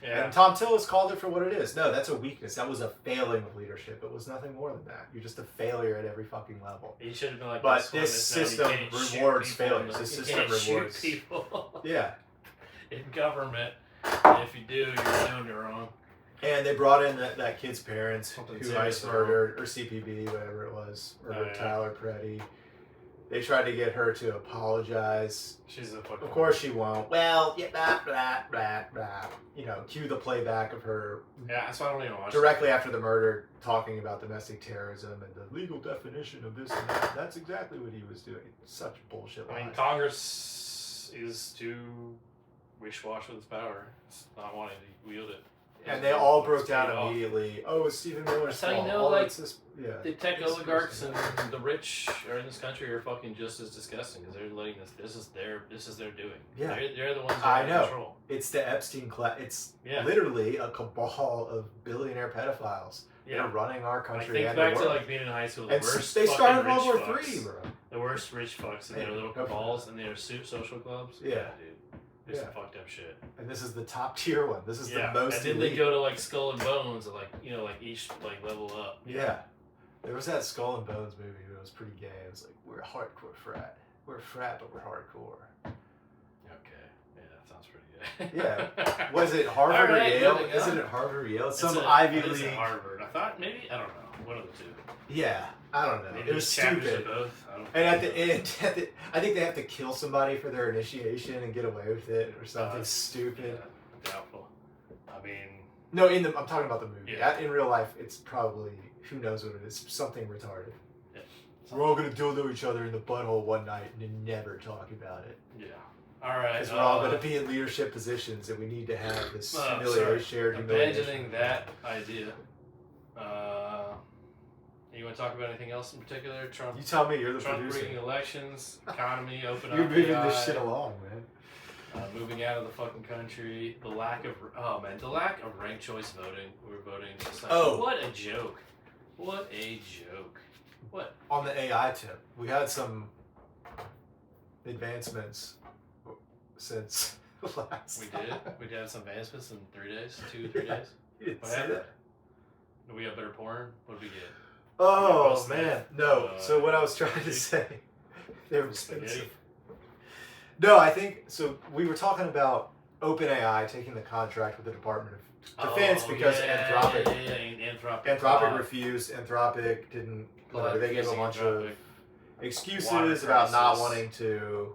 [SPEAKER 1] Yeah.
[SPEAKER 2] And Tom Tillis called it for what it is. No, that's a weakness. That was a failing of leadership. It was nothing more than that. You're just a failure at every fucking level.
[SPEAKER 1] You should have been like.
[SPEAKER 2] But
[SPEAKER 1] one
[SPEAKER 2] this
[SPEAKER 1] that's now you
[SPEAKER 2] system
[SPEAKER 1] can't shoot
[SPEAKER 2] rewards
[SPEAKER 1] people
[SPEAKER 2] failures.
[SPEAKER 1] in the-
[SPEAKER 2] This
[SPEAKER 1] you
[SPEAKER 2] system
[SPEAKER 1] can't shoot
[SPEAKER 2] rewards-
[SPEAKER 1] people
[SPEAKER 2] Yeah.
[SPEAKER 1] in government. And if you do, you're doing it wrong.
[SPEAKER 2] And they brought in that kid's parents
[SPEAKER 1] Something
[SPEAKER 2] who
[SPEAKER 1] serious
[SPEAKER 2] ICE
[SPEAKER 1] wrong.
[SPEAKER 2] murdered, or CPB, whatever it was, murdered
[SPEAKER 1] yeah.
[SPEAKER 2] Tyler Preddy. They tried to get her to apologize.
[SPEAKER 1] She's a fucking.
[SPEAKER 2] Of course she won't. Well, yeah, blah, blah, blah, blah. Cue the playback of her
[SPEAKER 1] Yeah, that's why I don't even watch.
[SPEAKER 2] directly after the murder, talking about domestic terrorism and the legal definition of this and that. That's exactly what he was doing. Such bullshit
[SPEAKER 1] I mean,
[SPEAKER 2] lies.
[SPEAKER 1] Congress is too wish-wash with its power. It's not wanting to wield it.
[SPEAKER 2] And they all broke
[SPEAKER 1] It's
[SPEAKER 2] down
[SPEAKER 1] paid off.
[SPEAKER 2] immediately. Oh, it's Stephen Miller's
[SPEAKER 1] That's how you
[SPEAKER 2] fault.
[SPEAKER 1] know,
[SPEAKER 2] Oh,
[SPEAKER 1] like,
[SPEAKER 2] it's this, yeah.
[SPEAKER 1] The tech oligarchs and the rich are in this country are fucking just as disgusting because they're letting this is their doing.
[SPEAKER 2] Yeah.
[SPEAKER 1] They're the ones that
[SPEAKER 2] I
[SPEAKER 1] are in
[SPEAKER 2] know.
[SPEAKER 1] control.
[SPEAKER 2] It's the Epstein class. It's
[SPEAKER 1] Yeah.
[SPEAKER 2] literally a cabal of billionaire pedophiles that
[SPEAKER 1] Yeah.
[SPEAKER 2] are running our
[SPEAKER 1] Like,
[SPEAKER 2] country
[SPEAKER 1] think
[SPEAKER 2] and
[SPEAKER 1] back
[SPEAKER 2] the
[SPEAKER 1] to
[SPEAKER 2] world.
[SPEAKER 1] like being in high school. The
[SPEAKER 2] And
[SPEAKER 1] worst
[SPEAKER 2] they
[SPEAKER 1] fucking
[SPEAKER 2] started
[SPEAKER 1] rich
[SPEAKER 2] World War
[SPEAKER 1] fucks.
[SPEAKER 2] III, bro.
[SPEAKER 1] The worst rich fucks in their
[SPEAKER 2] Hey,
[SPEAKER 1] little
[SPEAKER 2] go for
[SPEAKER 1] cabals
[SPEAKER 2] that.
[SPEAKER 1] and their social clubs.
[SPEAKER 2] Yeah.
[SPEAKER 1] Dude. It's some
[SPEAKER 2] Yeah.
[SPEAKER 1] fucked up shit.
[SPEAKER 2] And this is the top tier one. This is
[SPEAKER 1] Yeah.
[SPEAKER 2] the most
[SPEAKER 1] And then
[SPEAKER 2] elite.
[SPEAKER 1] they go to like Skull and Bones and like like each like level up.
[SPEAKER 2] Yeah. There was that Skull and Bones movie. It was pretty gay. It was like, we're a hardcore frat. We're a frat, but we're hardcore.
[SPEAKER 1] Okay. Yeah, that sounds pretty good.
[SPEAKER 2] Yeah. Was it Harvard
[SPEAKER 1] All right,
[SPEAKER 2] or Yale?
[SPEAKER 1] moving on.
[SPEAKER 2] Isn't it Harvard or Yale? It's
[SPEAKER 1] It's
[SPEAKER 2] some
[SPEAKER 1] a-
[SPEAKER 2] Ivy
[SPEAKER 1] it is
[SPEAKER 2] League.
[SPEAKER 1] at Harvard. I thought maybe I don't know. One of the two.
[SPEAKER 2] Yeah. I don't know.
[SPEAKER 1] Maybe
[SPEAKER 2] It was
[SPEAKER 1] chapters
[SPEAKER 2] stupid.
[SPEAKER 1] of both. I don't
[SPEAKER 2] And at the end, I think they have to kill somebody for their initiation and get away with it or something
[SPEAKER 1] yeah,
[SPEAKER 2] stupid.
[SPEAKER 1] doubtful. I mean,
[SPEAKER 2] No, I'm talking about the movie.
[SPEAKER 1] Yeah.
[SPEAKER 2] In real life, it's probably, who knows what it is, something retarded.
[SPEAKER 1] Yeah.
[SPEAKER 2] We're all gonna dildo each other in the butthole one night and then never talk about it.
[SPEAKER 1] yeah. All right.
[SPEAKER 2] Because we're all gonna be in leadership positions and we need to have this shared humiliation.
[SPEAKER 1] Abandoning that idea. You want to talk about anything else in particular? Trump.
[SPEAKER 2] You tell me, you're the
[SPEAKER 1] Trump
[SPEAKER 2] producer.
[SPEAKER 1] rigging elections, economy, open
[SPEAKER 2] You're
[SPEAKER 1] up
[SPEAKER 2] moving
[SPEAKER 1] AI,
[SPEAKER 2] this shit along, man.
[SPEAKER 1] moving out of the fucking country, the lack of ranked choice voting. We're voting just like what a joke. What a joke. What?
[SPEAKER 2] On the AI tip, we had some advancements since last.
[SPEAKER 1] We did. We did have some advancements in 3 days, 3
[SPEAKER 2] Yeah.
[SPEAKER 1] days.
[SPEAKER 2] You didn't
[SPEAKER 1] What
[SPEAKER 2] see
[SPEAKER 1] happened?
[SPEAKER 2] that?
[SPEAKER 1] Do we have better porn? What did we get?
[SPEAKER 2] Oh
[SPEAKER 1] Will
[SPEAKER 2] man,
[SPEAKER 1] Smith,
[SPEAKER 2] no. So what I was trying to
[SPEAKER 1] dude.
[SPEAKER 2] say, they were
[SPEAKER 1] Spaghetti?
[SPEAKER 2] expensive. No, I think so. We were talking about OpenAI taking the contract with the Department of Defense because Anthropic
[SPEAKER 1] Anthropic
[SPEAKER 2] refused. Anthropic didn't.
[SPEAKER 1] Plot
[SPEAKER 2] They gave a
[SPEAKER 1] using
[SPEAKER 2] bunch
[SPEAKER 1] Anthropic.
[SPEAKER 2] of excuses
[SPEAKER 1] Water
[SPEAKER 2] about not
[SPEAKER 1] crisis.
[SPEAKER 2] wanting to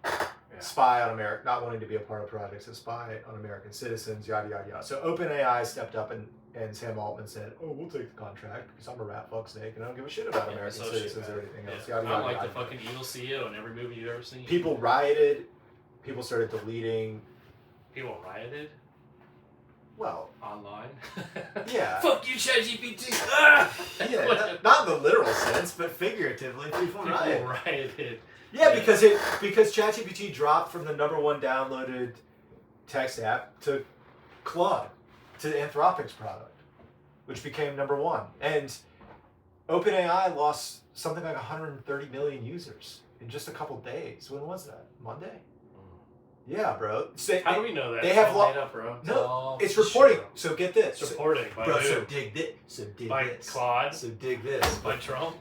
[SPEAKER 1] Yeah.
[SPEAKER 2] spy on America, not wanting to be a part of projects and spy on American citizens, yada yada yada. So OpenAI stepped up and Sam Altman said, "Oh, we'll take the contract because I'm a rat fuck snake and I don't give a shit about American citizens or anything else." Yada
[SPEAKER 1] I'm
[SPEAKER 2] yada
[SPEAKER 1] like
[SPEAKER 2] yada.
[SPEAKER 1] the fucking evil CEO in every movie you've ever seen.
[SPEAKER 2] People rioted. People started deleting.
[SPEAKER 1] People rioted
[SPEAKER 2] Well,
[SPEAKER 1] online.
[SPEAKER 2] Yeah.
[SPEAKER 1] Fuck you, ChatGPT. Ah!
[SPEAKER 2] yeah, not in the literal sense, but figuratively, people rioted.
[SPEAKER 1] People rioted.
[SPEAKER 2] Yeah, because ChatGPT dropped from the #1 downloaded text app to Claude, to Anthropic's product, which became #1. And OpenAI lost something like 130 million users in just a couple days. When was that? Monday? Yeah, bro. So
[SPEAKER 1] How do we know that?
[SPEAKER 2] They have
[SPEAKER 1] It's all made up, bro.
[SPEAKER 2] No, it's reporting.
[SPEAKER 1] Shit.
[SPEAKER 2] So get this.
[SPEAKER 1] It's reporting by
[SPEAKER 2] Bro,
[SPEAKER 1] who?
[SPEAKER 2] so dig this. So dig
[SPEAKER 1] By
[SPEAKER 2] this.
[SPEAKER 1] Claude?
[SPEAKER 2] So dig this.
[SPEAKER 1] By Trump?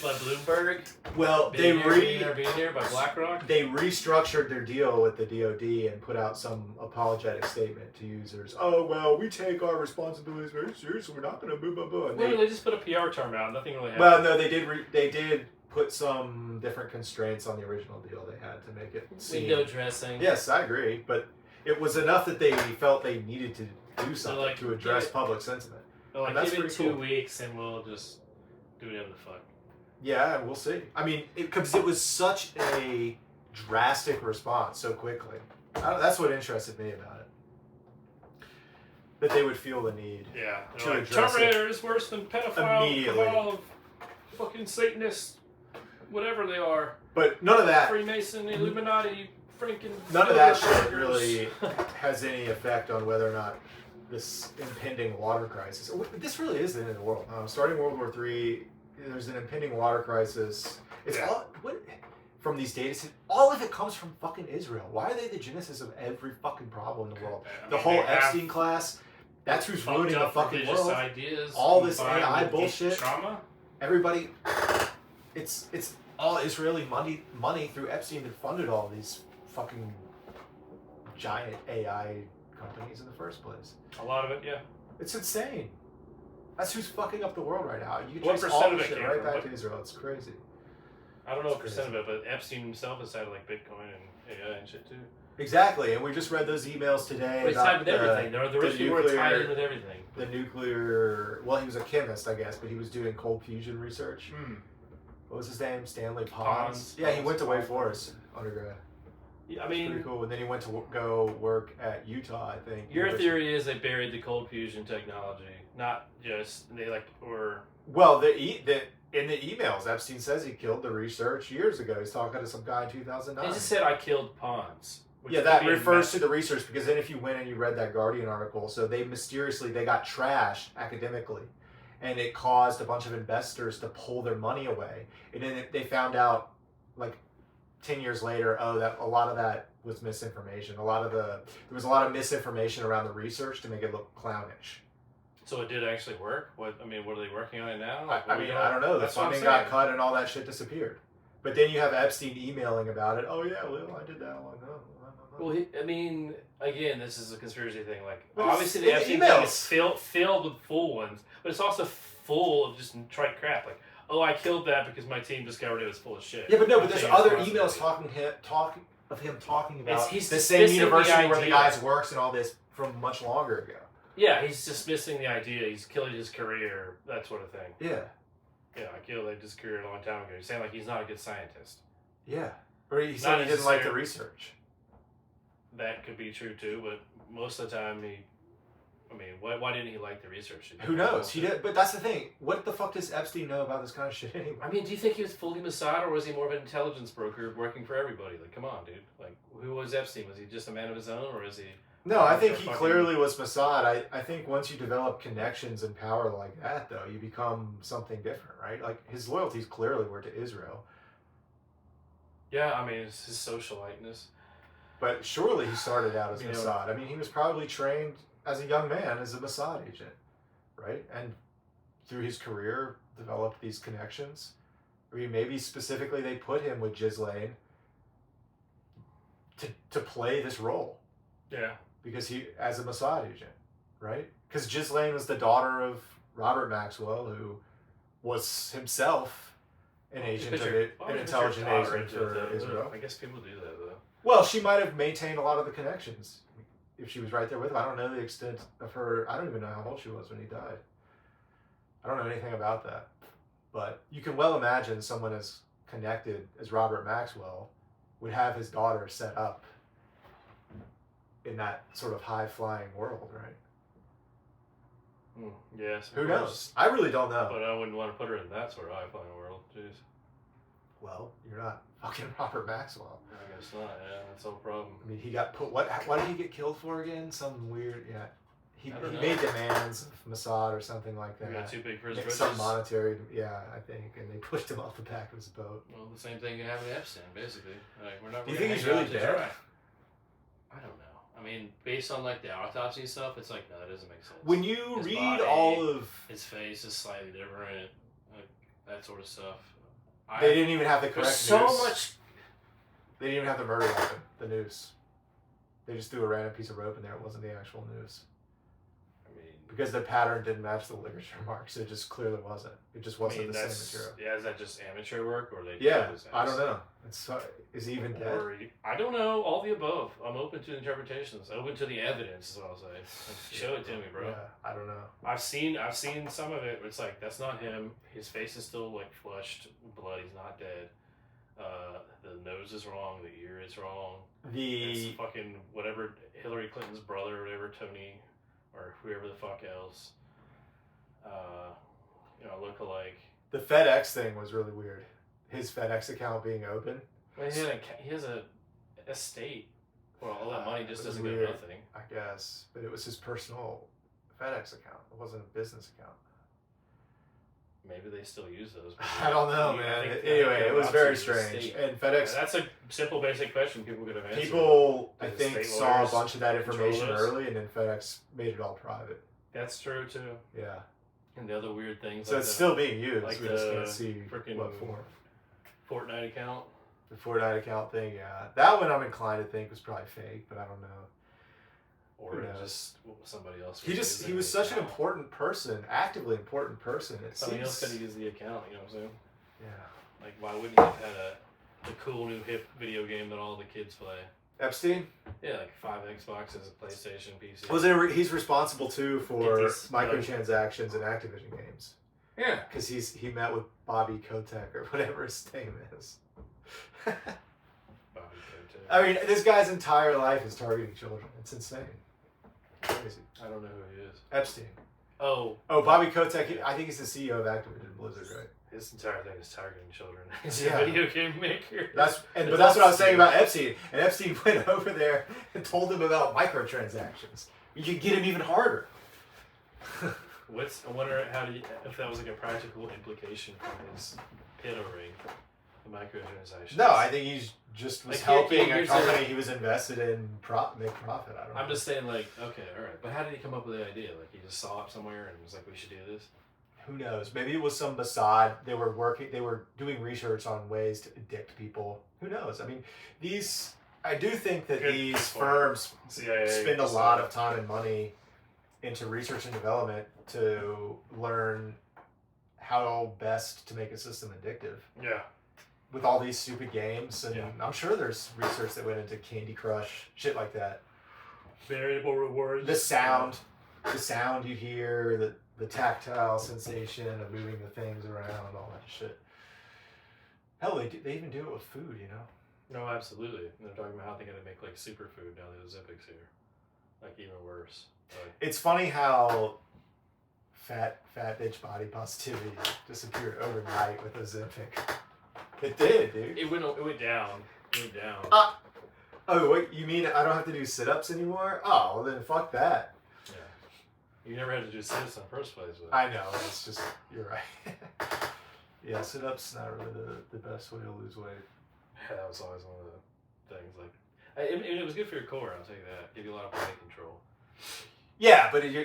[SPEAKER 1] By Bloomberg?
[SPEAKER 2] Well,
[SPEAKER 1] Being here by BlackRock?
[SPEAKER 2] they restructured their deal with the DoD and put out some apologetic statement to users. Oh well, we take our responsibilities very seriously. We're not going to boo boo boo. And
[SPEAKER 1] Well, they just put a PR term out. Nothing really happened.
[SPEAKER 2] well, no, they did. They did put some different constraints on the original deal they had to make it seem.
[SPEAKER 1] Window dressing.
[SPEAKER 2] Yes, I agree, but it was enough that they felt they needed to do something
[SPEAKER 1] like,
[SPEAKER 2] to address
[SPEAKER 1] give it-
[SPEAKER 2] public sentiment.
[SPEAKER 1] They're like,
[SPEAKER 2] And that's
[SPEAKER 1] give it
[SPEAKER 2] pretty
[SPEAKER 1] 2
[SPEAKER 2] cool.
[SPEAKER 1] weeks and we'll just do whatever the fuck.
[SPEAKER 2] Yeah, we'll see. I mean, because it was such a drastic response so quickly. That's what interested me about it. That they would feel the need.
[SPEAKER 1] Yeah.
[SPEAKER 2] To
[SPEAKER 1] They're like,
[SPEAKER 2] address it
[SPEAKER 1] Terminator is worse than pedophile,
[SPEAKER 2] immediately.
[SPEAKER 1] cabal of fucking Satanists, whatever they are.
[SPEAKER 2] But none of that,
[SPEAKER 1] Freemason, Illuminati, freaking.
[SPEAKER 2] none of that shit
[SPEAKER 1] Bilderbergers.
[SPEAKER 2] really has any effect on whether or not this impending water crisis. This really is the end of the world. Starting World War III, there's an impending water crisis. It's
[SPEAKER 1] Yeah.
[SPEAKER 2] all from these data sets. All of it comes from fucking Israel. Why are they the genesis of every fucking problem in the world?
[SPEAKER 1] I
[SPEAKER 2] The
[SPEAKER 1] mean,
[SPEAKER 2] whole
[SPEAKER 1] they have
[SPEAKER 2] Epstein class. That's who's
[SPEAKER 1] fucked
[SPEAKER 2] ruining the
[SPEAKER 1] up
[SPEAKER 2] fucking
[SPEAKER 1] religious
[SPEAKER 2] world.
[SPEAKER 1] ideas
[SPEAKER 2] All this
[SPEAKER 1] combined
[SPEAKER 2] AI
[SPEAKER 1] with
[SPEAKER 2] bullshit.
[SPEAKER 1] Trauma.
[SPEAKER 2] Everybody, it's all Israeli money through Epstein that funded all these fucking giant AI companies in the first place.
[SPEAKER 1] A lot of it, yeah.
[SPEAKER 2] It's insane. That's who's fucking up the world right now. You can
[SPEAKER 1] What
[SPEAKER 2] trace
[SPEAKER 1] percent
[SPEAKER 2] all
[SPEAKER 1] of
[SPEAKER 2] the
[SPEAKER 1] it
[SPEAKER 2] shit
[SPEAKER 1] came
[SPEAKER 2] right
[SPEAKER 1] from?
[SPEAKER 2] back
[SPEAKER 1] What-
[SPEAKER 2] to Israel. It's crazy.
[SPEAKER 1] I don't know what
[SPEAKER 2] It's
[SPEAKER 1] percent of it, but Epstein himself has had like Bitcoin and AI and shit too.
[SPEAKER 2] Exactly, and we just read those emails today
[SPEAKER 1] But he's
[SPEAKER 2] about
[SPEAKER 1] tied with everything. The rich people are tied in with everything.
[SPEAKER 2] the nuclear. Well, he was a chemist, I guess, but he was doing cold fusion research. What was his name? Stanley Pons.
[SPEAKER 1] Pons.
[SPEAKER 2] Yeah, he went to Wake
[SPEAKER 1] Pons.
[SPEAKER 2] Forest undergrad.
[SPEAKER 1] Yeah, I
[SPEAKER 2] It's
[SPEAKER 1] mean,
[SPEAKER 2] pretty cool. And then he went to go work at Utah, I think.
[SPEAKER 1] your theory is they buried the cold fusion technology, not just they or.
[SPEAKER 2] Well, in the emails, Epstein says he killed the research years ago. He's talking to some guy in 2009.
[SPEAKER 1] He just said I killed pawns.
[SPEAKER 2] Yeah, that refers to the research, because then if you went and you read that Guardian article, so they got trashed academically, and it caused a bunch of investors to pull their money away. And then they found out, like 10 years later, that a lot of that was misinformation. There was a lot of misinformation around the research to make it look clownish.
[SPEAKER 1] So it did actually work? What are they working on it now?
[SPEAKER 2] I don't know. The funding got cut and all that shit disappeared. But then you have Epstein emailing about it. Oh yeah, well I did that one. No.
[SPEAKER 1] Well, again, this is a conspiracy thing. Like,
[SPEAKER 2] but
[SPEAKER 1] obviously the Epstein thing is filled with full ones, but it's also full of just trite crap. Like, oh, I killed that because my team discovered it was full of shit.
[SPEAKER 2] Yeah, but there's other emails talking of him talking about the same university where the guy works and all this from much longer ago.
[SPEAKER 1] Yeah, he's dismissing the idea. He's killing his career, that sort of thing.
[SPEAKER 2] Yeah.
[SPEAKER 1] Yeah, I killed his career a long time ago. He's saying like he's not a good scientist.
[SPEAKER 2] Yeah. Or he said he didn't like the research.
[SPEAKER 1] That could be true too, but most of the time why didn't he like the research?
[SPEAKER 2] Who knows? He did, but that's the thing. What the fuck does Epstein know about this kind of shit anyway?
[SPEAKER 1] I mean, do you think he was fully Mossad, or was he more of an intelligence broker working for everybody? Like, come on, dude. Like, who was Epstein? Was he just a man of his own, or is he?
[SPEAKER 2] No, I think he clearly was Mossad. I think once you develop connections and power like that, though, you become something different, right? Like, his loyalties clearly were to Israel.
[SPEAKER 1] Yeah, I mean, it's his socialiteness.
[SPEAKER 2] But surely he started out as Mossad. I mean, he was probably trained as a young man as a Mossad agent, right? And through his career, developed these connections. I mean, maybe specifically they put him with Ghislaine to play this role.
[SPEAKER 1] Yeah.
[SPEAKER 2] Because he, as a Mossad agent, right? Because Ghislaine was the daughter of Robert Maxwell, who was himself an intelligent agent for Israel.
[SPEAKER 1] I guess people do that, though.
[SPEAKER 2] Well, she might have maintained a lot of the connections if she was right there with him. I don't know the extent of her. I don't even know how old she was when he died. I don't know anything about that. But you can well imagine someone as connected as Robert Maxwell would have his daughter set up in that sort of high-flying world, right?
[SPEAKER 1] Yes.
[SPEAKER 2] Who knows? I really don't know.
[SPEAKER 1] But I wouldn't want to put her in that sort of high-flying world. Jeez.
[SPEAKER 2] Well, you're not fucking Robert Maxwell.
[SPEAKER 1] I guess not. Yeah, that's no problem.
[SPEAKER 2] I mean, he got put. Why did he get killed for again? Some weird. Yeah. He made demands of Mossad or something like that.
[SPEAKER 1] He got too big for his britches.
[SPEAKER 2] Some monetary, yeah, I think, and they pushed him off the back of his boat.
[SPEAKER 1] Well, the same thing can happen to Epstein, basically. Like, we're not.
[SPEAKER 2] Do you think he's really dead?
[SPEAKER 1] I don't know. I mean, based on like the autopsy stuff, it's like no, that doesn't make sense.
[SPEAKER 2] When you
[SPEAKER 1] his
[SPEAKER 2] read
[SPEAKER 1] body,
[SPEAKER 2] all of
[SPEAKER 1] his face is slightly different, like that sort of stuff.
[SPEAKER 2] They didn't even have the correct
[SPEAKER 1] so
[SPEAKER 2] noose.
[SPEAKER 1] much.
[SPEAKER 2] They didn't even have the murder weapon, the noose. They just threw a random piece of rope in there. It wasn't the actual noose.
[SPEAKER 1] I mean,
[SPEAKER 2] because the pattern didn't match the ligature marks. It just clearly wasn't. It just wasn't the same material.
[SPEAKER 1] Yeah, is that just amateur work, or they?
[SPEAKER 2] Yeah, I don't know. Is he even dead?
[SPEAKER 1] I don't know. All the above. I'm open to interpretations. Open to the evidence, is what I'll say. Like, show it to me, bro.
[SPEAKER 2] Yeah, I don't know.
[SPEAKER 1] I've seen some of it. Where it's like that's not him. His face is still like flushed with blood. He's not dead. The nose is wrong. The ear is wrong. It's fucking whatever Hillary Clinton's brother, or whatever, Tony, or whoever the fuck else. Look alike.
[SPEAKER 2] The FedEx thing was really weird. His FedEx account being open.
[SPEAKER 1] Well, he has a estate. Well, all that money just doesn't go to nothing.
[SPEAKER 2] I guess, but it was his personal FedEx account. It wasn't a business account.
[SPEAKER 1] Maybe they still use those.
[SPEAKER 2] I don't know, man. Anyway, it was very strange. And FedEx.
[SPEAKER 1] Yeah, that's a simple, basic question people could have answered.
[SPEAKER 2] People, I think, saw a bunch of that information early, and then FedEx made it all private.
[SPEAKER 1] That's true too.
[SPEAKER 2] Yeah.
[SPEAKER 1] And the other weird things.
[SPEAKER 2] So it's still being used.
[SPEAKER 1] Like
[SPEAKER 2] we just can't see what form.
[SPEAKER 1] Fortnite account.
[SPEAKER 2] The Fortnite account thing, yeah. That one I'm inclined to think was probably fake, but I don't know.
[SPEAKER 1] Or just somebody else.
[SPEAKER 2] He was such an important person, actively important person.
[SPEAKER 1] Somebody else could have used the account, you know what I'm saying?
[SPEAKER 2] Yeah.
[SPEAKER 1] Like, why wouldn't he have had the cool new hip video game that all the kids play?
[SPEAKER 2] Epstein?
[SPEAKER 1] Yeah, like 5 Xboxes, a PlayStation, PC.
[SPEAKER 2] Well, he's responsible too for microtransactions and Activision games.
[SPEAKER 1] Yeah.
[SPEAKER 2] Because he met with Bobby Kotick or whatever his name is.
[SPEAKER 1] Bobby Kotick.
[SPEAKER 2] I mean, this guy's entire life is targeting children. It's insane. Crazy.
[SPEAKER 1] I don't know who he is.
[SPEAKER 2] Epstein.
[SPEAKER 1] Oh,
[SPEAKER 2] Bobby Kotick. I think he's the CEO of Activision Blizzard, right?
[SPEAKER 1] his entire thing is targeting children. He's
[SPEAKER 2] Yeah.
[SPEAKER 1] a video game maker.
[SPEAKER 2] But that's what I was saying about Epstein. And Epstein went over there and told him about microtransactions. You could get him even harder.
[SPEAKER 1] I wonder if that was like a practical implication from his pedo ring, the microtransactions.
[SPEAKER 2] No, I think he's just was
[SPEAKER 1] Like,
[SPEAKER 2] helping a
[SPEAKER 1] here's
[SPEAKER 2] company he was invested in make profit. I don't know.
[SPEAKER 1] I'm just saying, like, okay, all right, but how did he come up with the idea? Like, he just saw it somewhere and was like, we should do this.
[SPEAKER 2] Who knows? Maybe it was some Mossad. They were doing research on ways to addict people. Who knows? I mean, I do think that these firms
[SPEAKER 1] CIA,
[SPEAKER 2] spend a lot of time and money into research and development to learn how best to make a system addictive.
[SPEAKER 1] Yeah.
[SPEAKER 2] With all these stupid games, and
[SPEAKER 1] Yeah.
[SPEAKER 2] I'm sure there's research that went into Candy Crush, shit like that.
[SPEAKER 1] Variable rewards.
[SPEAKER 2] The sound you hear, the tactile sensation of moving the things around, all that shit. Hell, they even do it with food, you know?
[SPEAKER 1] No, absolutely. And they're talking about how they're going to make, like, superfood now that Ozempic's here. Like, even worse. Like,
[SPEAKER 2] It's funny how fat bitch body positivity disappeared overnight with Ozempic. It did, dude.
[SPEAKER 1] it went down. It went down.
[SPEAKER 2] Oh, wait, you mean I don't have to do sit-ups anymore? Oh, well then fuck that.
[SPEAKER 1] Yeah. You never had to do sit-ups in the first place. But
[SPEAKER 2] I know, it's just, you're right. Yeah, sit-ups not really the best way to lose weight.
[SPEAKER 1] Yeah, that was always one of the things. Like, it was good for your core, I'll tell you that. Give you a lot of body control.
[SPEAKER 2] Yeah, but
[SPEAKER 1] I feel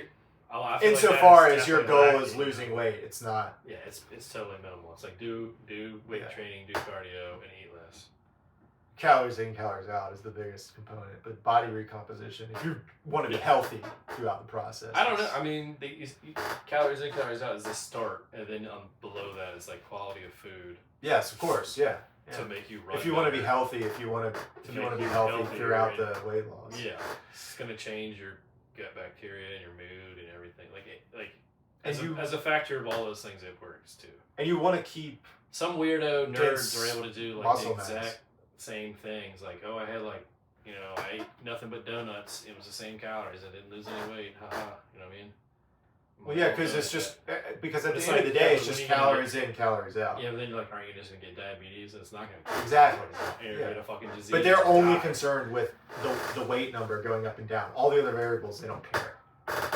[SPEAKER 1] like
[SPEAKER 2] insofar
[SPEAKER 1] that is
[SPEAKER 2] as your
[SPEAKER 1] definitely
[SPEAKER 2] goal
[SPEAKER 1] lacking.
[SPEAKER 2] is losing weight, it's not.
[SPEAKER 1] Yeah, it's totally minimal. It's like do weight training, do cardio, and eat less.
[SPEAKER 2] Calories in, calories out is the biggest component, but body recomposition, if you want to be healthy throughout the process.
[SPEAKER 1] I don't know. I mean, calories in, calories out is the start, and then below that is like quality of food
[SPEAKER 2] Yes, of course, yeah.
[SPEAKER 1] to make you run.
[SPEAKER 2] If you want to be
[SPEAKER 1] better.
[SPEAKER 2] healthy, if you want to be healthy
[SPEAKER 1] healthier
[SPEAKER 2] throughout
[SPEAKER 1] and-
[SPEAKER 2] the weight loss.
[SPEAKER 1] Yeah, it's gonna change your gut bacteria and your mood and everything.
[SPEAKER 2] And
[SPEAKER 1] As a factor of all those things, it works too.
[SPEAKER 2] And you want to keep
[SPEAKER 1] Some weirdo nerds
[SPEAKER 2] Dense
[SPEAKER 1] are able to do like
[SPEAKER 2] muscle
[SPEAKER 1] the
[SPEAKER 2] mass.
[SPEAKER 1] exact same things. Like, oh, I had I ate nothing but donuts. It was the same calories. I didn't lose any weight. Haha. You know what I mean?
[SPEAKER 2] well, yeah, because it's just because at
[SPEAKER 1] It's
[SPEAKER 2] the end
[SPEAKER 1] like,
[SPEAKER 2] of the day,
[SPEAKER 1] yeah,
[SPEAKER 2] it's
[SPEAKER 1] but
[SPEAKER 2] just
[SPEAKER 1] when you
[SPEAKER 2] calories in, calories out.
[SPEAKER 1] Yeah, but then you're like, aren't you just gonna get diabetes? And it's not gonna.
[SPEAKER 2] Exactly.
[SPEAKER 1] And you're
[SPEAKER 2] Yeah.
[SPEAKER 1] gonna fucking disease.
[SPEAKER 2] But they're
[SPEAKER 1] and
[SPEAKER 2] only
[SPEAKER 1] die.
[SPEAKER 2] concerned with the weight number going up and down. All the other variables, they don't care.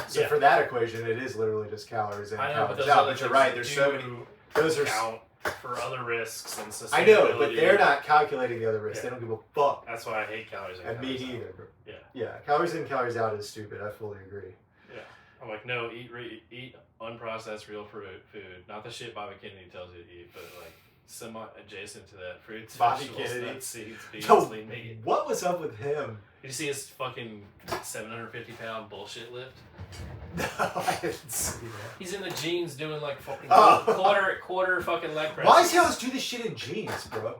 [SPEAKER 2] So
[SPEAKER 1] Yeah.
[SPEAKER 2] for that equation, it is literally just calories in,
[SPEAKER 1] I know, but
[SPEAKER 2] calories
[SPEAKER 1] those
[SPEAKER 2] out.
[SPEAKER 1] other
[SPEAKER 2] But you're
[SPEAKER 1] things
[SPEAKER 2] right. There's so
[SPEAKER 1] do
[SPEAKER 2] many. Those are.
[SPEAKER 1] count for other risks and sustainability.
[SPEAKER 2] I know, but they're not calculating the other risks.
[SPEAKER 1] Yeah.
[SPEAKER 2] They don't give a fuck.
[SPEAKER 1] That's why I hate calories.
[SPEAKER 2] And me
[SPEAKER 1] calories out.
[SPEAKER 2] neither.
[SPEAKER 1] Yeah.
[SPEAKER 2] Yeah, calories in, calories out is stupid. I fully agree.
[SPEAKER 1] Yeah. I'm like, no, eat unprocessed real fruit food. Not the shit Bobby Kennedy tells you to eat, but like semi-adjacent to that. Fruits,
[SPEAKER 2] Bobby
[SPEAKER 1] vegetables,
[SPEAKER 2] Kennedy?
[SPEAKER 1] nuts, seeds, beans,
[SPEAKER 2] Yo,
[SPEAKER 1] lean meat.
[SPEAKER 2] what was up with him?
[SPEAKER 1] Did you see his fucking 750-pound bullshit lift?
[SPEAKER 2] No, I didn't see that.
[SPEAKER 1] He's in the jeans doing like fucking
[SPEAKER 2] Oh.
[SPEAKER 1] quarter fucking leg presses.
[SPEAKER 2] Why does he always do this shit in jeans, bro?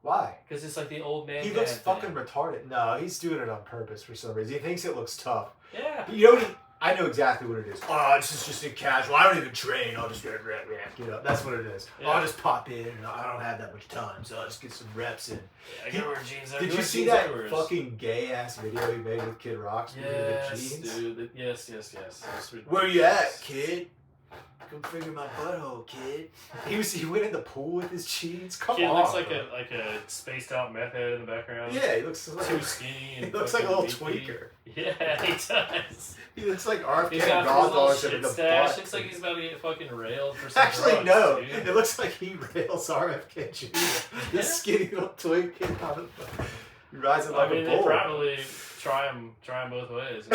[SPEAKER 2] Why?
[SPEAKER 1] Because it's like the old man.
[SPEAKER 2] He
[SPEAKER 1] dad
[SPEAKER 2] looks
[SPEAKER 1] thing.
[SPEAKER 2] fucking retarded. No, he's doing it on purpose for some reason. He thinks it looks tough.
[SPEAKER 1] Yeah.
[SPEAKER 2] You know what I know exactly what it is. Oh, this is just a casual. I don't even train. I'll just get That's what it is.
[SPEAKER 1] Yeah.
[SPEAKER 2] I'll just pop in. And I don't have that much time, so I'll just get some reps in.
[SPEAKER 1] I gotta wear jeans.
[SPEAKER 2] Did you see that fucking gay ass video he made with Kid Rock? Speaking of the
[SPEAKER 1] Yes,
[SPEAKER 2] jeans?
[SPEAKER 1] dude. Yes. It's
[SPEAKER 2] Where you at, kid? Come figure my butthole, kid. He went in the pool with his jeans. Come
[SPEAKER 1] Kid
[SPEAKER 2] on.
[SPEAKER 1] looks
[SPEAKER 2] bro.
[SPEAKER 1] like a spaced out meth head in the background.
[SPEAKER 2] Yeah, he looks like
[SPEAKER 1] Too skinny. And
[SPEAKER 2] he looks like a
[SPEAKER 1] fucking
[SPEAKER 2] little
[SPEAKER 1] beefy.
[SPEAKER 2] tweaker.
[SPEAKER 1] Yeah, he does.
[SPEAKER 2] He looks like RFK
[SPEAKER 1] He's got
[SPEAKER 2] God
[SPEAKER 1] his little
[SPEAKER 2] dogs him in
[SPEAKER 1] shit
[SPEAKER 2] the
[SPEAKER 1] stash.
[SPEAKER 2] butt.
[SPEAKER 1] Looks like he's about to get fucking railed for some
[SPEAKER 2] Actually,
[SPEAKER 1] drugs,
[SPEAKER 2] no.
[SPEAKER 1] dude.
[SPEAKER 2] It looks like he rails RFK Jr. This skinny little twink kid rising like
[SPEAKER 1] I mean,
[SPEAKER 2] a
[SPEAKER 1] they
[SPEAKER 2] bull.
[SPEAKER 1] probably try him both ways.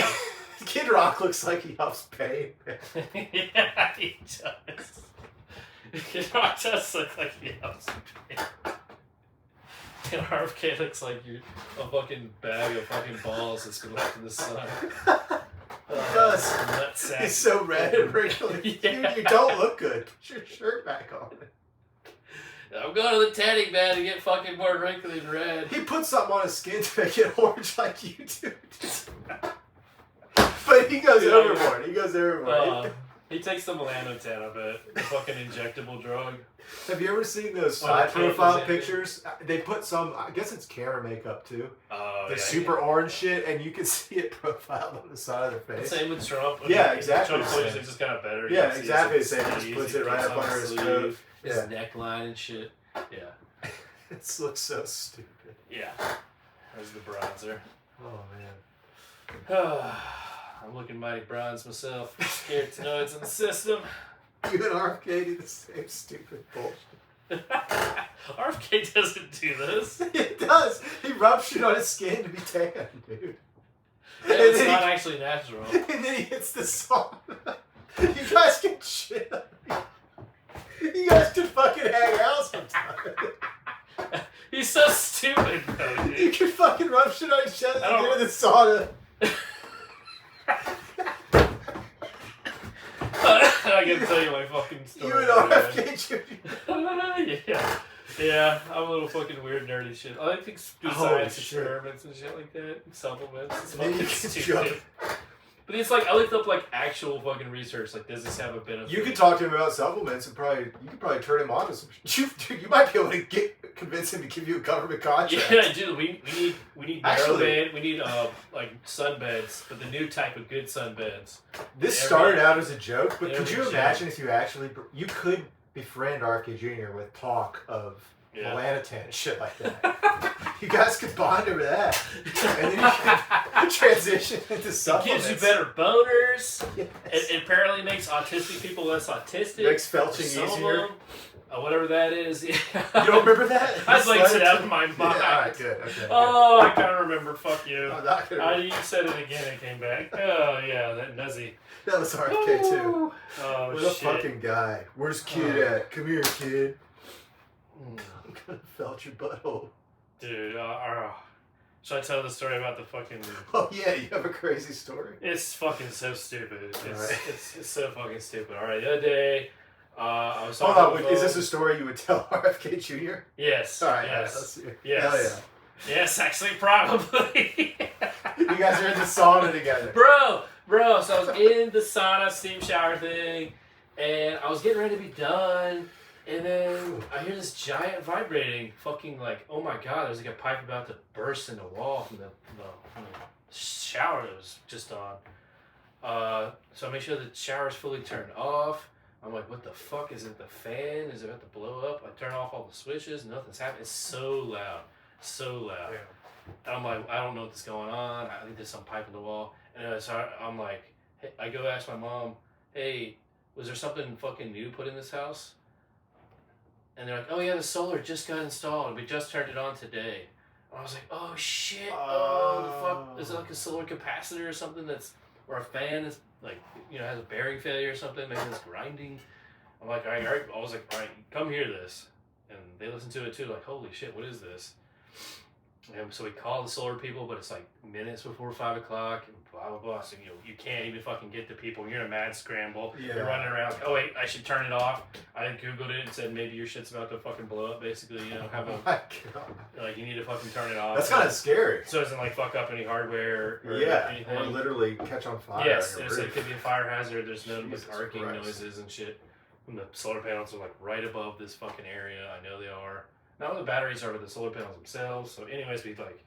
[SPEAKER 2] Kid Rock looks like he helps pain.
[SPEAKER 1] Yeah, he does. Kid Rock does look like he helps me. And RFK looks like you're a fucking bag of fucking balls that's been left in the sun.
[SPEAKER 2] He does.
[SPEAKER 1] Nutsack.
[SPEAKER 2] He's so red and wrinkly.
[SPEAKER 1] Yeah.
[SPEAKER 2] Dude, you don't look good. Put your shirt back on.
[SPEAKER 1] I'm going to the tanning bed to get fucking more wrinkly and red.
[SPEAKER 2] He put something on his skin to make it orange like you do. But he goes
[SPEAKER 1] Dude,
[SPEAKER 2] overboard. He goes overboard.
[SPEAKER 1] He takes the melanotan, I bet. The fucking injectable drug.
[SPEAKER 2] Have you ever seen those
[SPEAKER 1] Oh,
[SPEAKER 2] side
[SPEAKER 1] the
[SPEAKER 2] profile
[SPEAKER 1] kid-
[SPEAKER 2] pictures? They put some, I guess it's camera makeup too.
[SPEAKER 1] Oh,
[SPEAKER 2] The
[SPEAKER 1] yeah,
[SPEAKER 2] super
[SPEAKER 1] yeah.
[SPEAKER 2] orange shit, and you can see it profiled on the side of their face.
[SPEAKER 1] Same with Trump.
[SPEAKER 2] Yeah, exactly
[SPEAKER 1] Trump
[SPEAKER 2] the same.
[SPEAKER 1] always just kind of better.
[SPEAKER 2] Yeah,
[SPEAKER 1] You see
[SPEAKER 2] exactly
[SPEAKER 1] his
[SPEAKER 2] the same. Just
[SPEAKER 1] sleeves,
[SPEAKER 2] puts
[SPEAKER 1] he
[SPEAKER 2] it right
[SPEAKER 1] keeps
[SPEAKER 2] up
[SPEAKER 1] on
[SPEAKER 2] under
[SPEAKER 1] his
[SPEAKER 2] his
[SPEAKER 1] sleeve,
[SPEAKER 2] coat.
[SPEAKER 1] his
[SPEAKER 2] Yeah.
[SPEAKER 1] neckline and shit. Yeah.
[SPEAKER 2] This looks so stupid.
[SPEAKER 1] Yeah. There's the bronzer.
[SPEAKER 2] Oh man.
[SPEAKER 1] I'm looking mighty bronze myself. Scared to know it's in the system.
[SPEAKER 2] You and RFK do the same stupid bullshit.
[SPEAKER 1] RFK doesn't do this.
[SPEAKER 2] It does. He rubs shit on his skin to be tan, dude.
[SPEAKER 1] Yeah,
[SPEAKER 2] And
[SPEAKER 1] it's
[SPEAKER 2] then
[SPEAKER 1] not
[SPEAKER 2] he-
[SPEAKER 1] actually natural.
[SPEAKER 2] And then he hits the song. You guys can shit on me. You guys can fucking hang out sometime.
[SPEAKER 1] He's so stupid, though,
[SPEAKER 2] You
[SPEAKER 1] dude.
[SPEAKER 2] can fucking rub shit on each other
[SPEAKER 1] I
[SPEAKER 2] and
[SPEAKER 1] don't-
[SPEAKER 2] get in the sauna.
[SPEAKER 1] I can tell you my fucking story.
[SPEAKER 2] You and
[SPEAKER 1] man.
[SPEAKER 2] RFK Jr.
[SPEAKER 1] Yeah, I'm a little fucking weird, nerdy shit. I like to do
[SPEAKER 2] Holy
[SPEAKER 1] science
[SPEAKER 2] shit.
[SPEAKER 1] experiments and shit like that, supplements. It's
[SPEAKER 2] And then you
[SPEAKER 1] fucking
[SPEAKER 2] can
[SPEAKER 1] stupid.
[SPEAKER 2] jump.
[SPEAKER 1] But it's like I looked up like actual fucking research. Like, does this have a benefit?
[SPEAKER 2] You could talk to him about supplements and you could probably turn him on to some. You might be able to convince him to give you a government contract.
[SPEAKER 1] Yeah, dude, we need
[SPEAKER 2] Actually-
[SPEAKER 1] narrowband, we need like sunbeds, but the new type of good sunbeds.
[SPEAKER 2] This
[SPEAKER 1] Every-
[SPEAKER 2] started out as a joke, but could
[SPEAKER 1] every
[SPEAKER 2] you
[SPEAKER 1] joke.
[SPEAKER 2] imagine if you could befriend RFK Jr. with talk of
[SPEAKER 1] Yeah.
[SPEAKER 2] melanotan and shit like that. You guys could bond over that, and then you can transition into
[SPEAKER 1] It
[SPEAKER 2] supplements.
[SPEAKER 1] gives you better boners.
[SPEAKER 2] Yes.
[SPEAKER 1] It apparently makes autistic people less autistic.
[SPEAKER 2] Makes felching
[SPEAKER 1] Some of
[SPEAKER 2] easier.
[SPEAKER 1] them, whatever that is.
[SPEAKER 2] You don't remember that?
[SPEAKER 1] I blanked it out of
[SPEAKER 2] Yeah,
[SPEAKER 1] my mind.
[SPEAKER 2] all right, good. Okay.
[SPEAKER 1] Oh, I kind of remember. Fuck you.
[SPEAKER 2] good. I'm not gonna
[SPEAKER 1] You said it again and it came back. Oh, yeah, that nuzzy.
[SPEAKER 2] that was RFK too.
[SPEAKER 1] Oh,
[SPEAKER 2] What a
[SPEAKER 1] shit.
[SPEAKER 2] fucking guy. Where's kid
[SPEAKER 1] Oh.
[SPEAKER 2] at? Come here, kid.
[SPEAKER 1] Mm.
[SPEAKER 2] I'm gonna felt your butthole.
[SPEAKER 1] Dude, should I tell the story about the fucking...
[SPEAKER 2] Oh yeah, you have a crazy story.
[SPEAKER 1] It's fucking so stupid. It's,
[SPEAKER 2] Alright.
[SPEAKER 1] it's so fucking stupid. Alright, the other day, I was
[SPEAKER 2] Hold
[SPEAKER 1] talking
[SPEAKER 2] on, is this a story you would tell RFK Jr.?
[SPEAKER 1] Yes.
[SPEAKER 2] All right,
[SPEAKER 1] yes.
[SPEAKER 2] let's see.
[SPEAKER 1] Yes.
[SPEAKER 2] Hell
[SPEAKER 1] Yes, actually, probably.
[SPEAKER 2] yeah. You guys are in the sauna together.
[SPEAKER 1] Bro, so I was in the sauna steam shower thing, and I was getting ready to be done, and then I hear this giant vibrating, fucking like, oh my god, there's like a pipe about to burst in the wall from the shower that was just on. So I make sure the shower's fully turned off. I'm like, what the fuck? Is it the fan? Is it about to blow up? I turn off all the switches, nothing's happening. It's so loud. So loud. And I'm like, I don't know what's going on. I think there's some pipe in the wall. And so I'm like, hey, I go ask my mom, hey, was there something fucking new put in this house? And they're like, oh yeah, the solar just got installed. We just turned it on today. And I was like, oh shit. Oh, the fuck. Is it like a solar capacitor or something or a fan that's like, has a bearing failure or something, making this grinding? I'm like, all right. I was like, all right, come hear this. And they listen to it too, like, holy shit, what is this? And so we call the solar people, but it's like minutes before 5 o'clock, and blah blah blah. So you can't even fucking get to people. You're in a mad scramble.
[SPEAKER 2] Yeah.
[SPEAKER 1] You're running around. Oh wait, I should turn it off. I googled it and said maybe your shit's about to fucking blow up. Basically, have
[SPEAKER 2] Oh
[SPEAKER 1] a
[SPEAKER 2] my god.
[SPEAKER 1] like you need to fucking turn it off.
[SPEAKER 2] That's kind of scary.
[SPEAKER 1] so it doesn't like fuck up any hardware or
[SPEAKER 2] Yeah,
[SPEAKER 1] anything.
[SPEAKER 2] or literally catch on fire.
[SPEAKER 1] Yes,
[SPEAKER 2] on your
[SPEAKER 1] so it
[SPEAKER 2] roof.
[SPEAKER 1] could be a fire hazard. There's no
[SPEAKER 2] Jesus
[SPEAKER 1] like arcing
[SPEAKER 2] Christ.
[SPEAKER 1] noises and shit. When the solar panels are like right above this fucking area, I know they are. Not the batteries are with the solar panels themselves. So, anyways, we like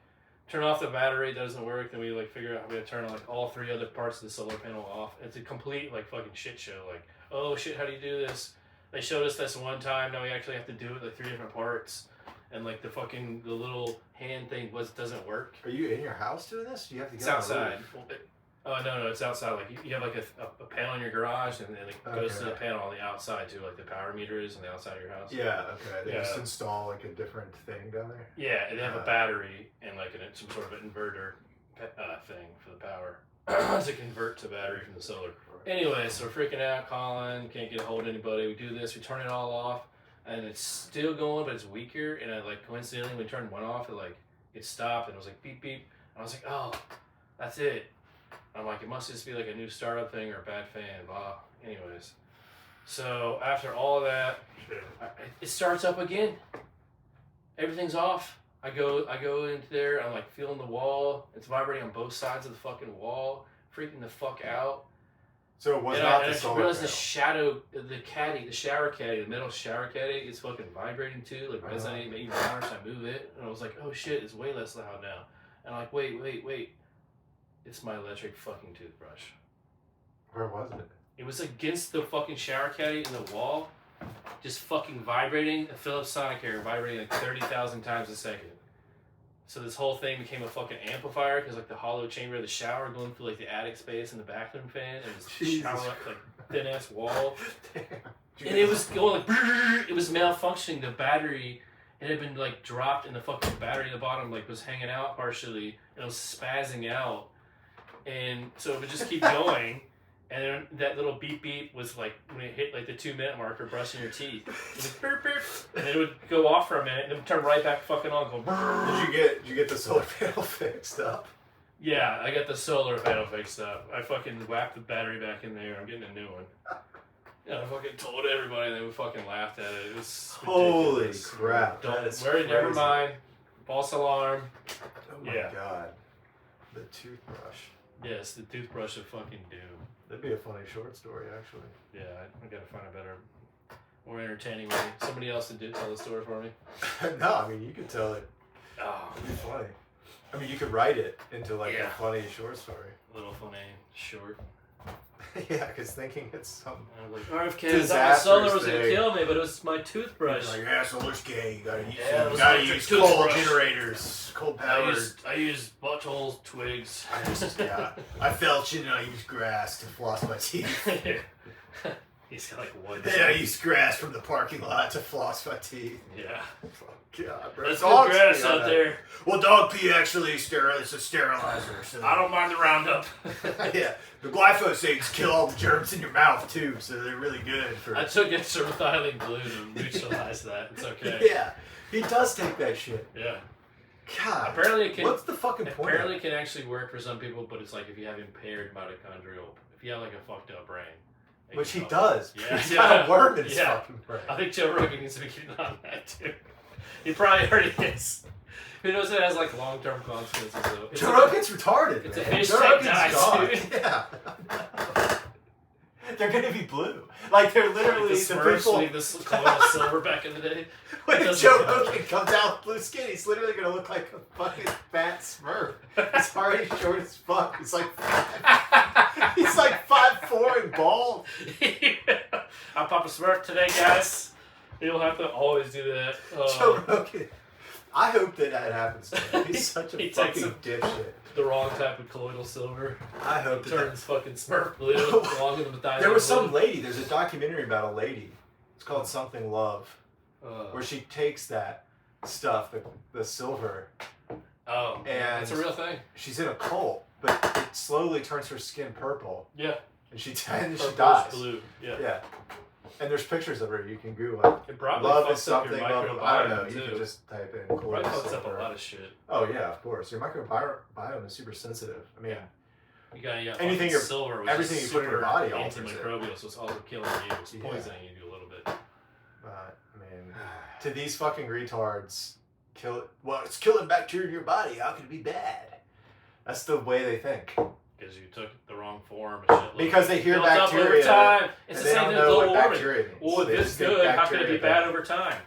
[SPEAKER 1] turn off the battery, doesn't work. Then we like figure out how to turn like all three other parts of the solar panel off. It's a complete like fucking shit show. Like, oh shit, how do you do this? They showed us this one time. Now we actually have to do it like 3 different parts. And like the little hand thing doesn't work.
[SPEAKER 2] Are you in your house doing this? Do you have to
[SPEAKER 1] It's
[SPEAKER 2] get on the
[SPEAKER 1] outside.
[SPEAKER 2] roof?
[SPEAKER 1] Oh no, it's outside. Like you have like a panel in your garage, and then it goes to
[SPEAKER 2] Okay.
[SPEAKER 1] the panel on the outside too, like the power meter is on the outside of your house.
[SPEAKER 2] Yeah, okay. They
[SPEAKER 1] Yeah.
[SPEAKER 2] just install like a different thing down there.
[SPEAKER 1] Yeah, and they have a battery and like some sort of an inverter thing for the power to convert to battery from the solar. Anyway, so we're freaking out, calling, can't get a hold of anybody. We do this, we turn it all off, and it's still going, but it's weaker. And I like coincidentally, when we turned one off, it stopped, and it was like beep beep. And I was like, oh, that's it. I'm like, it must just be like a new startup thing or a bad fan, blah. Anyways, so after all of that, it starts up again. Everything's off. I go into there. I'm like feeling the wall. It's vibrating on both sides of the fucking wall. Freaking the fuck out.
[SPEAKER 2] So it was
[SPEAKER 1] And
[SPEAKER 2] not
[SPEAKER 1] I
[SPEAKER 2] the
[SPEAKER 1] just
[SPEAKER 2] solar
[SPEAKER 1] realized
[SPEAKER 2] panel.
[SPEAKER 1] the shower caddy, the metal shower caddy is fucking vibrating too, like resonating, making louder. So I move it, and I was like, oh shit, it's way less loud now. And I'm like, wait, it's my electric fucking toothbrush.
[SPEAKER 2] Where was it?
[SPEAKER 1] It was against the fucking shower caddy in the wall, just fucking vibrating. A Philips Sonicare vibrating like 30,000 times a second. So this whole thing became a fucking amplifier because like the hollow chamber of the shower going through like the attic space and the bathroom fan and this shower like thin ass wall.
[SPEAKER 2] Damn.
[SPEAKER 1] And it was going like it was malfunctioning. The battery it had been like dropped and the fucking battery at the bottom like was hanging out partially and it was spazzing out. And so it would just keep going. And then that little beep beep was like when it hit like the 2-minute marker brushing your teeth. It would burp, burp, and then it would go off for a minute and then turn right back fucking on. Go brrr.
[SPEAKER 2] Did you get the solar panel fixed up?
[SPEAKER 1] Yeah, I got the solar panel fixed up. I fucking whacked the battery back in there. I'm getting a new one. Yeah, I fucking told everybody and they fucking laughed at it. It was
[SPEAKER 2] Holy
[SPEAKER 1] ridiculous.
[SPEAKER 2] crap.
[SPEAKER 1] Don't
[SPEAKER 2] that is
[SPEAKER 1] worry, never
[SPEAKER 2] crazy.
[SPEAKER 1] mind. False alarm.
[SPEAKER 2] Oh my
[SPEAKER 1] Yeah.
[SPEAKER 2] god. The toothbrush.
[SPEAKER 1] Yes, the toothbrush of fucking doom.
[SPEAKER 2] That'd be a funny short story, actually.
[SPEAKER 1] Yeah, I gotta find a better, more entertaining way. Somebody else to tell the story for me.
[SPEAKER 2] No, I mean, you could tell it.
[SPEAKER 1] Oh,
[SPEAKER 2] It'd be funny. I mean, you could write it into like
[SPEAKER 1] Yeah.
[SPEAKER 2] a funny short story.
[SPEAKER 1] little funny, short.
[SPEAKER 2] Yeah, because thinking it's some.
[SPEAKER 1] I was like, RFK, I thought my solar was gonna
[SPEAKER 2] thing.
[SPEAKER 1] kill me, but it was my toothbrush.
[SPEAKER 2] Like, yeah, solar's gay. You gotta use,
[SPEAKER 1] Yeah, it was
[SPEAKER 2] you gotta
[SPEAKER 1] electric
[SPEAKER 2] use coal
[SPEAKER 1] toothbrush.
[SPEAKER 2] generators, coal powered.
[SPEAKER 1] I used butthole twigs.
[SPEAKER 2] I felt you know, I used grass to floss my teeth.
[SPEAKER 1] He's got like wood.
[SPEAKER 2] Then I used grass from the parking lot to floss my teeth.
[SPEAKER 1] Yeah.
[SPEAKER 2] Oh, God, bro.
[SPEAKER 1] There's
[SPEAKER 2] Dogs
[SPEAKER 1] good grass
[SPEAKER 2] pee on
[SPEAKER 1] out
[SPEAKER 2] that.
[SPEAKER 1] there.
[SPEAKER 2] Well, dog pee actually it's a sterilizer. So
[SPEAKER 1] I don't mind the Roundup.
[SPEAKER 2] yeah, the glyphosates kill all the germs in your mouth too, so they're really good for.
[SPEAKER 1] I took extra methylene blue to neutralize that. It's okay.
[SPEAKER 2] Yeah, he does take that shit.
[SPEAKER 1] Yeah.
[SPEAKER 2] God,
[SPEAKER 1] Apparently it can.
[SPEAKER 2] what's the fucking point?
[SPEAKER 1] Apparently it can actually work for some people, but it's like if you have impaired mitochondrial, if you have like a fucked up brain. it
[SPEAKER 2] Which
[SPEAKER 1] can
[SPEAKER 2] he
[SPEAKER 1] help.
[SPEAKER 2] does.
[SPEAKER 1] Yeah.
[SPEAKER 2] He's got a worm in his
[SPEAKER 1] Yeah.
[SPEAKER 2] fucking brain.
[SPEAKER 1] I think Joe Rogan needs to be getting on that too. He probably already is. Who knows it has like long-term consequences though. It's
[SPEAKER 2] Joe
[SPEAKER 1] like-
[SPEAKER 2] Rogan's retarded,
[SPEAKER 1] it's
[SPEAKER 2] man.
[SPEAKER 1] a fish
[SPEAKER 2] Joe
[SPEAKER 1] tank
[SPEAKER 2] Rogan's
[SPEAKER 1] dice,
[SPEAKER 2] gone.
[SPEAKER 1] dude.
[SPEAKER 2] Yeah. They're gonna be blue. Like they're literally
[SPEAKER 1] like the
[SPEAKER 2] the
[SPEAKER 1] Smurfs
[SPEAKER 2] people.
[SPEAKER 1] leave this colonial silver back in the day.
[SPEAKER 2] When
[SPEAKER 1] doesn't
[SPEAKER 2] Joe
[SPEAKER 1] matter.
[SPEAKER 2] Rogan comes out with blue skin, he's literally gonna look like a fucking fat Smurf. He's already short as fuck. He's like 5'4" and bald.
[SPEAKER 1] I'll pop a Smurf today, guys. You'll have to always do that.
[SPEAKER 2] Joe Rogan. I hope that happens to him. He's such a
[SPEAKER 1] He takes
[SPEAKER 2] fucking
[SPEAKER 1] a-
[SPEAKER 2] dipshit.
[SPEAKER 1] The wrong type of colloidal silver.
[SPEAKER 2] I hope that.
[SPEAKER 1] Turns fucking Smurf blue along with the methylene
[SPEAKER 2] There was
[SPEAKER 1] blue.
[SPEAKER 2] some lady. There's a documentary about a lady. It's called Something Love, where she takes that stuff, the silver.
[SPEAKER 1] Oh,
[SPEAKER 2] and
[SPEAKER 1] it's a real thing.
[SPEAKER 2] She's in a cult, but it slowly turns her skin purple,
[SPEAKER 1] Yeah.
[SPEAKER 2] and she
[SPEAKER 1] Purplish
[SPEAKER 2] dies.
[SPEAKER 1] blue. Yeah.
[SPEAKER 2] Yeah. And there's pictures of her. You can Google it.
[SPEAKER 1] It probably
[SPEAKER 2] Love
[SPEAKER 1] fucks
[SPEAKER 2] is
[SPEAKER 1] up your
[SPEAKER 2] something. Love, I don't know.
[SPEAKER 1] microbiome
[SPEAKER 2] You
[SPEAKER 1] too.
[SPEAKER 2] can just type in
[SPEAKER 1] Probably
[SPEAKER 2] colloidal
[SPEAKER 1] fucks up a
[SPEAKER 2] silver.
[SPEAKER 1] lot of shit.
[SPEAKER 2] Oh yeah, of course. Your microbiome is super sensitive. I mean,
[SPEAKER 1] Yeah. You got
[SPEAKER 2] Anything
[SPEAKER 1] anything
[SPEAKER 2] you're-
[SPEAKER 1] silver, which
[SPEAKER 2] everything
[SPEAKER 1] is
[SPEAKER 2] you put in your
[SPEAKER 1] super
[SPEAKER 2] body alters it.
[SPEAKER 1] antimicrobial, so it's also killing you. It's
[SPEAKER 2] Yeah.
[SPEAKER 1] poisoning you a little bit.
[SPEAKER 2] I mean, to these fucking retards, it's killing bacteria in your body. How can it be bad? That's the way they think.
[SPEAKER 1] Because you took the wrong form and shit.
[SPEAKER 2] Because they hear
[SPEAKER 1] built up over
[SPEAKER 2] bacteria,
[SPEAKER 1] time. It's
[SPEAKER 2] and
[SPEAKER 1] the
[SPEAKER 2] they
[SPEAKER 1] same
[SPEAKER 2] don't
[SPEAKER 1] thing with
[SPEAKER 2] know
[SPEAKER 1] global
[SPEAKER 2] what
[SPEAKER 1] warming.
[SPEAKER 2] bacteria means.
[SPEAKER 1] Well, if
[SPEAKER 2] They
[SPEAKER 1] this
[SPEAKER 2] just think
[SPEAKER 1] good, how can it be
[SPEAKER 2] bacteria
[SPEAKER 1] bad
[SPEAKER 2] bad.
[SPEAKER 1] over time?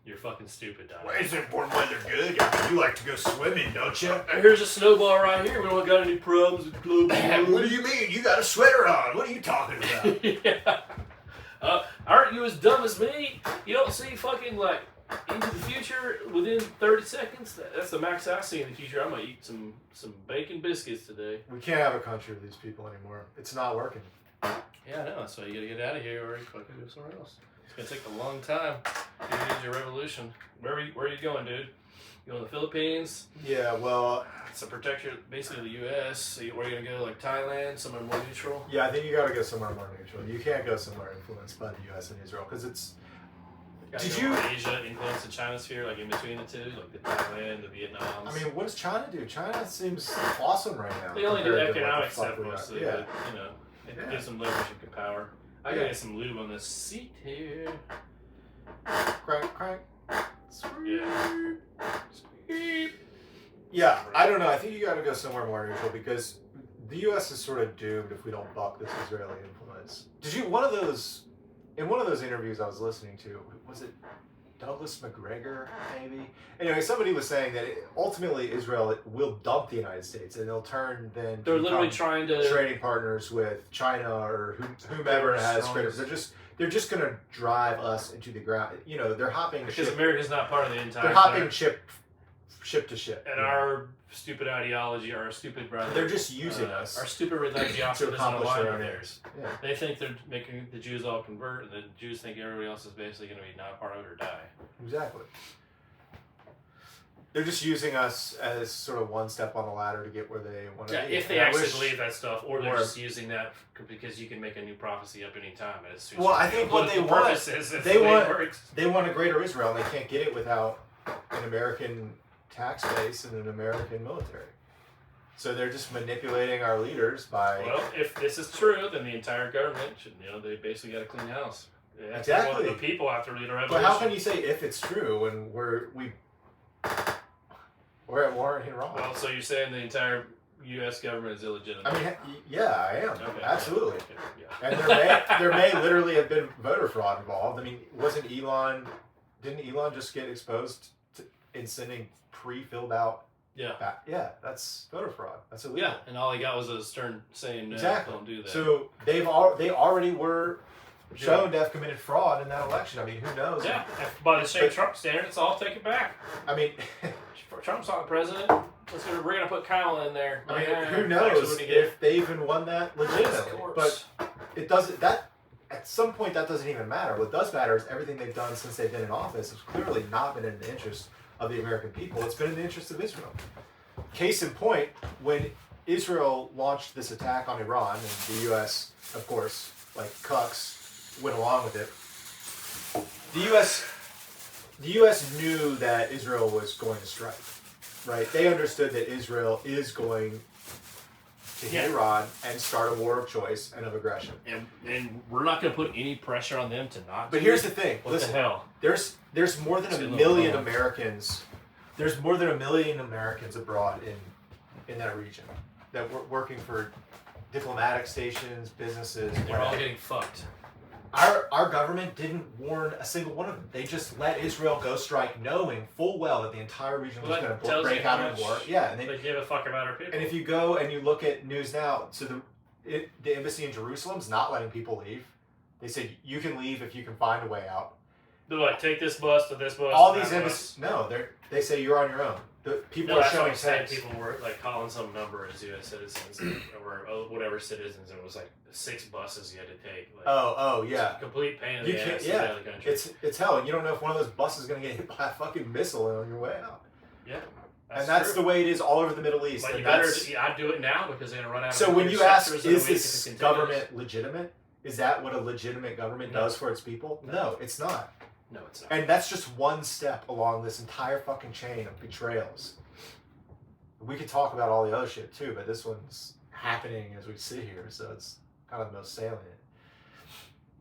[SPEAKER 1] You're fucking stupid, Don.
[SPEAKER 2] Why isn't warm weather good? I mean, you like to go swimming, don't you?
[SPEAKER 1] Here's a snowball right here. We don't got any problems with global warming.
[SPEAKER 2] What do you mean? You got a sweater on. What are you talking about?
[SPEAKER 1] Yeah. Aren't you as dumb as me? You don't see fucking like into the future within 30 seconds? That's the max I see in the future. I'm gonna eat some bacon biscuits today.
[SPEAKER 2] We can't have a country with these people anymore. It's not working.
[SPEAKER 1] Yeah, I know. So you gotta get out of here or you fucking go somewhere else. It's gonna take a long time. You need your revolution. Where are you going, dude? You going to the Philippines?
[SPEAKER 2] Yeah, well,
[SPEAKER 1] So protect your basically the U.S. So where are you gonna go? Like Thailand, somewhere more neutral?
[SPEAKER 2] yeah, I think you got to go somewhere more neutral. You can't go somewhere influenced by the U.S. and Israel because it's.
[SPEAKER 1] Gotta
[SPEAKER 2] Did
[SPEAKER 1] go
[SPEAKER 2] you-
[SPEAKER 1] Asia influence the China sphere, like in between the two, like the Thailand, the Vietnams?
[SPEAKER 2] I mean, what does China do? China seems awesome right now.
[SPEAKER 1] they only do
[SPEAKER 2] compared to what the
[SPEAKER 1] economic
[SPEAKER 2] fuck
[SPEAKER 1] stuff
[SPEAKER 2] we are.
[SPEAKER 1] mostly,
[SPEAKER 2] Yeah.
[SPEAKER 1] but you know, it
[SPEAKER 2] Yeah.
[SPEAKER 1] gives them leverage and power. I gotta
[SPEAKER 2] Yeah.
[SPEAKER 1] get some lube on this seat here.
[SPEAKER 2] Crank, crank.
[SPEAKER 1] Yeah.
[SPEAKER 2] Yeah, I don't know. I think you got to go somewhere more neutral because the U.S. is sort of doomed if we don't buck this Israeli influence. Did you in one of those interviews I was listening to? Was it Douglas McGregor, maybe? Anyway, somebody was saying that ultimately Israel will dump the United States and they'll turn then.
[SPEAKER 1] They're literally trying to
[SPEAKER 2] trading partners with China or whomever has credit. They're just going to drive us into the ground. You know, they're hopping
[SPEAKER 1] because
[SPEAKER 2] ship.
[SPEAKER 1] America's not part of the entire.
[SPEAKER 2] They're hopping ship to ship.
[SPEAKER 1] And our stupid ideology, our stupid brother.
[SPEAKER 2] They're just using us.
[SPEAKER 1] Our stupid religiosity doesn't align with theirs.
[SPEAKER 2] Yeah.
[SPEAKER 1] They think they're making the Jews all convert, and the Jews think everybody else is basically going to be not part of it or die.
[SPEAKER 2] Exactly. They're just using us as sort of one step on the ladder to get where they want to be.
[SPEAKER 1] If they actually believe that stuff, or they're just using that because you can make a new prophecy up any time. And it's
[SPEAKER 2] I think what they want, they want a greater Israel, and they can't get it without an American tax base and an American military. So they're just manipulating our leaders by.
[SPEAKER 1] Well, if this is true, then the entire government should. They basically got to clean house.
[SPEAKER 2] Exactly.
[SPEAKER 1] The people after lead a revolution.
[SPEAKER 2] But how can you say if it's true when we're at war in Iran?
[SPEAKER 1] Well, so you're saying the entire U.S. government is illegitimate?
[SPEAKER 2] I mean, yeah, I am.
[SPEAKER 1] Okay,
[SPEAKER 2] absolutely.
[SPEAKER 1] Okay, yeah.
[SPEAKER 2] And there may literally have been voter fraud involved. I mean, didn't Elon just get exposed in sending pre-filled out?
[SPEAKER 1] Yeah.
[SPEAKER 2] Yeah, that's voter fraud. That's illegal.
[SPEAKER 1] Yeah, and all he got was a stern saying, no,
[SPEAKER 2] exactly.
[SPEAKER 1] Don't do that.
[SPEAKER 2] So they already were shown to have committed fraud in that election. I mean, who knows?
[SPEAKER 1] Yeah, by the same Trump standard, it's all taken back.
[SPEAKER 2] I mean,
[SPEAKER 1] Trump's not the president. We're going to put Kyle in there.
[SPEAKER 2] I mean, who knows if they even won that legitimately? But it doesn't. That at some point that doesn't even matter. What does matter is everything they've done since they've been in office has clearly not been in the interest of the American people. It's been in the interest of Israel. Case in point, when Israel launched this attack on Iran, and the U.S., of course, like cucks, went along with it. The U.S. knew that Israel was going to strike, right? They understood that Israel is going to hit Iran and start a war of choice and of aggression.
[SPEAKER 1] And we're not going to put any pressure on them to not.
[SPEAKER 2] But here's the thing.
[SPEAKER 1] Listen, the hell?
[SPEAKER 2] There's more than a million Americans. There's more than 1 million Americans abroad in that region that were working for diplomatic stations, businesses.
[SPEAKER 1] They're all getting fucked.
[SPEAKER 2] Our government didn't warn a single one of them. They just let Israel go strike, knowing full well that the entire region was going to break out in war. Yeah, and
[SPEAKER 1] they give a fuck about our people.
[SPEAKER 2] And if you go and you look at news now, so the embassy in Jerusalem's not letting people leave. They said you can leave if you can find a way out.
[SPEAKER 1] They're like, take this bus to this bus.
[SPEAKER 2] All these embassies, they say you're on your own. The people are showing
[SPEAKER 1] text. People were like calling some number as U.S. citizens or whatever citizens, and it was like 6 buses you had to take. Like,
[SPEAKER 2] yeah.
[SPEAKER 1] Complete pain in the ass.
[SPEAKER 2] Yeah,
[SPEAKER 1] the country.
[SPEAKER 2] It's hell. And you don't know if one of those buses is going to get hit by a fucking missile on your way out.
[SPEAKER 1] Yeah.
[SPEAKER 2] That's the way it is all over the Middle East.
[SPEAKER 1] But you better, I'd do it now because they're going to run out of.
[SPEAKER 2] So when you ask, is this government legitimate? Is that what a legitimate government does for its people? No, it's not.
[SPEAKER 1] No, it's not.
[SPEAKER 2] And that's just one step along this entire fucking chain of betrayals. We could talk about all the other shit too, but this one's happening as we sit here, so it's kind of the most salient.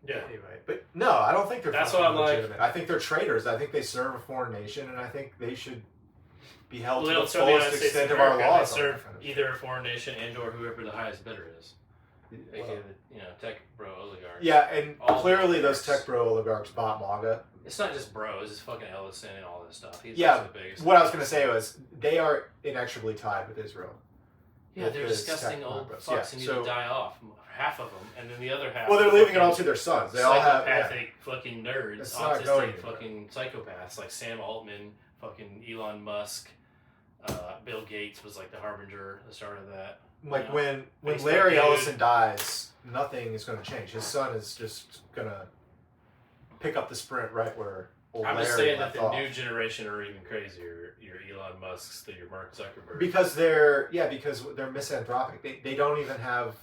[SPEAKER 1] Yeah.
[SPEAKER 2] Anyway, but no, I don't think they're
[SPEAKER 1] that's what I'm
[SPEAKER 2] legitimate.
[SPEAKER 1] like.
[SPEAKER 2] I think they're traitors. I think they serve a foreign nation, and I think they should be held to the
[SPEAKER 1] serve
[SPEAKER 2] fullest extent of our laws.
[SPEAKER 1] They serve either a foreign nation and or whoever the highest bidder is. AKA the tech bro oligarchs.
[SPEAKER 2] Yeah, and clearly those tech bro oligarchs bought MAGA.
[SPEAKER 1] It's not just bros, it's fucking Ellison and all this stuff. He's
[SPEAKER 2] the
[SPEAKER 1] biggest.
[SPEAKER 2] What I was going to say was they are inexorably tied with Israel.
[SPEAKER 1] Yeah, they're disgusting old fucks and need to die off. Half of them, and then the other half.
[SPEAKER 2] Well, they're leaving it all to their sons. They all have
[SPEAKER 1] psychopathic fucking nerds, autistic fucking psychopaths like Sam Altman, fucking Elon Musk, Bill Gates was like the harbinger, the start of that.
[SPEAKER 2] Like when Larry Ellison dies, nothing is going to change. His son is just going to pick up the sprint right where old Larry left off. I'm just saying that
[SPEAKER 1] the new generation are even crazier. Your Elon Musks, your Mark Zuckerberg.
[SPEAKER 2] Because they're misanthropic. They don't even have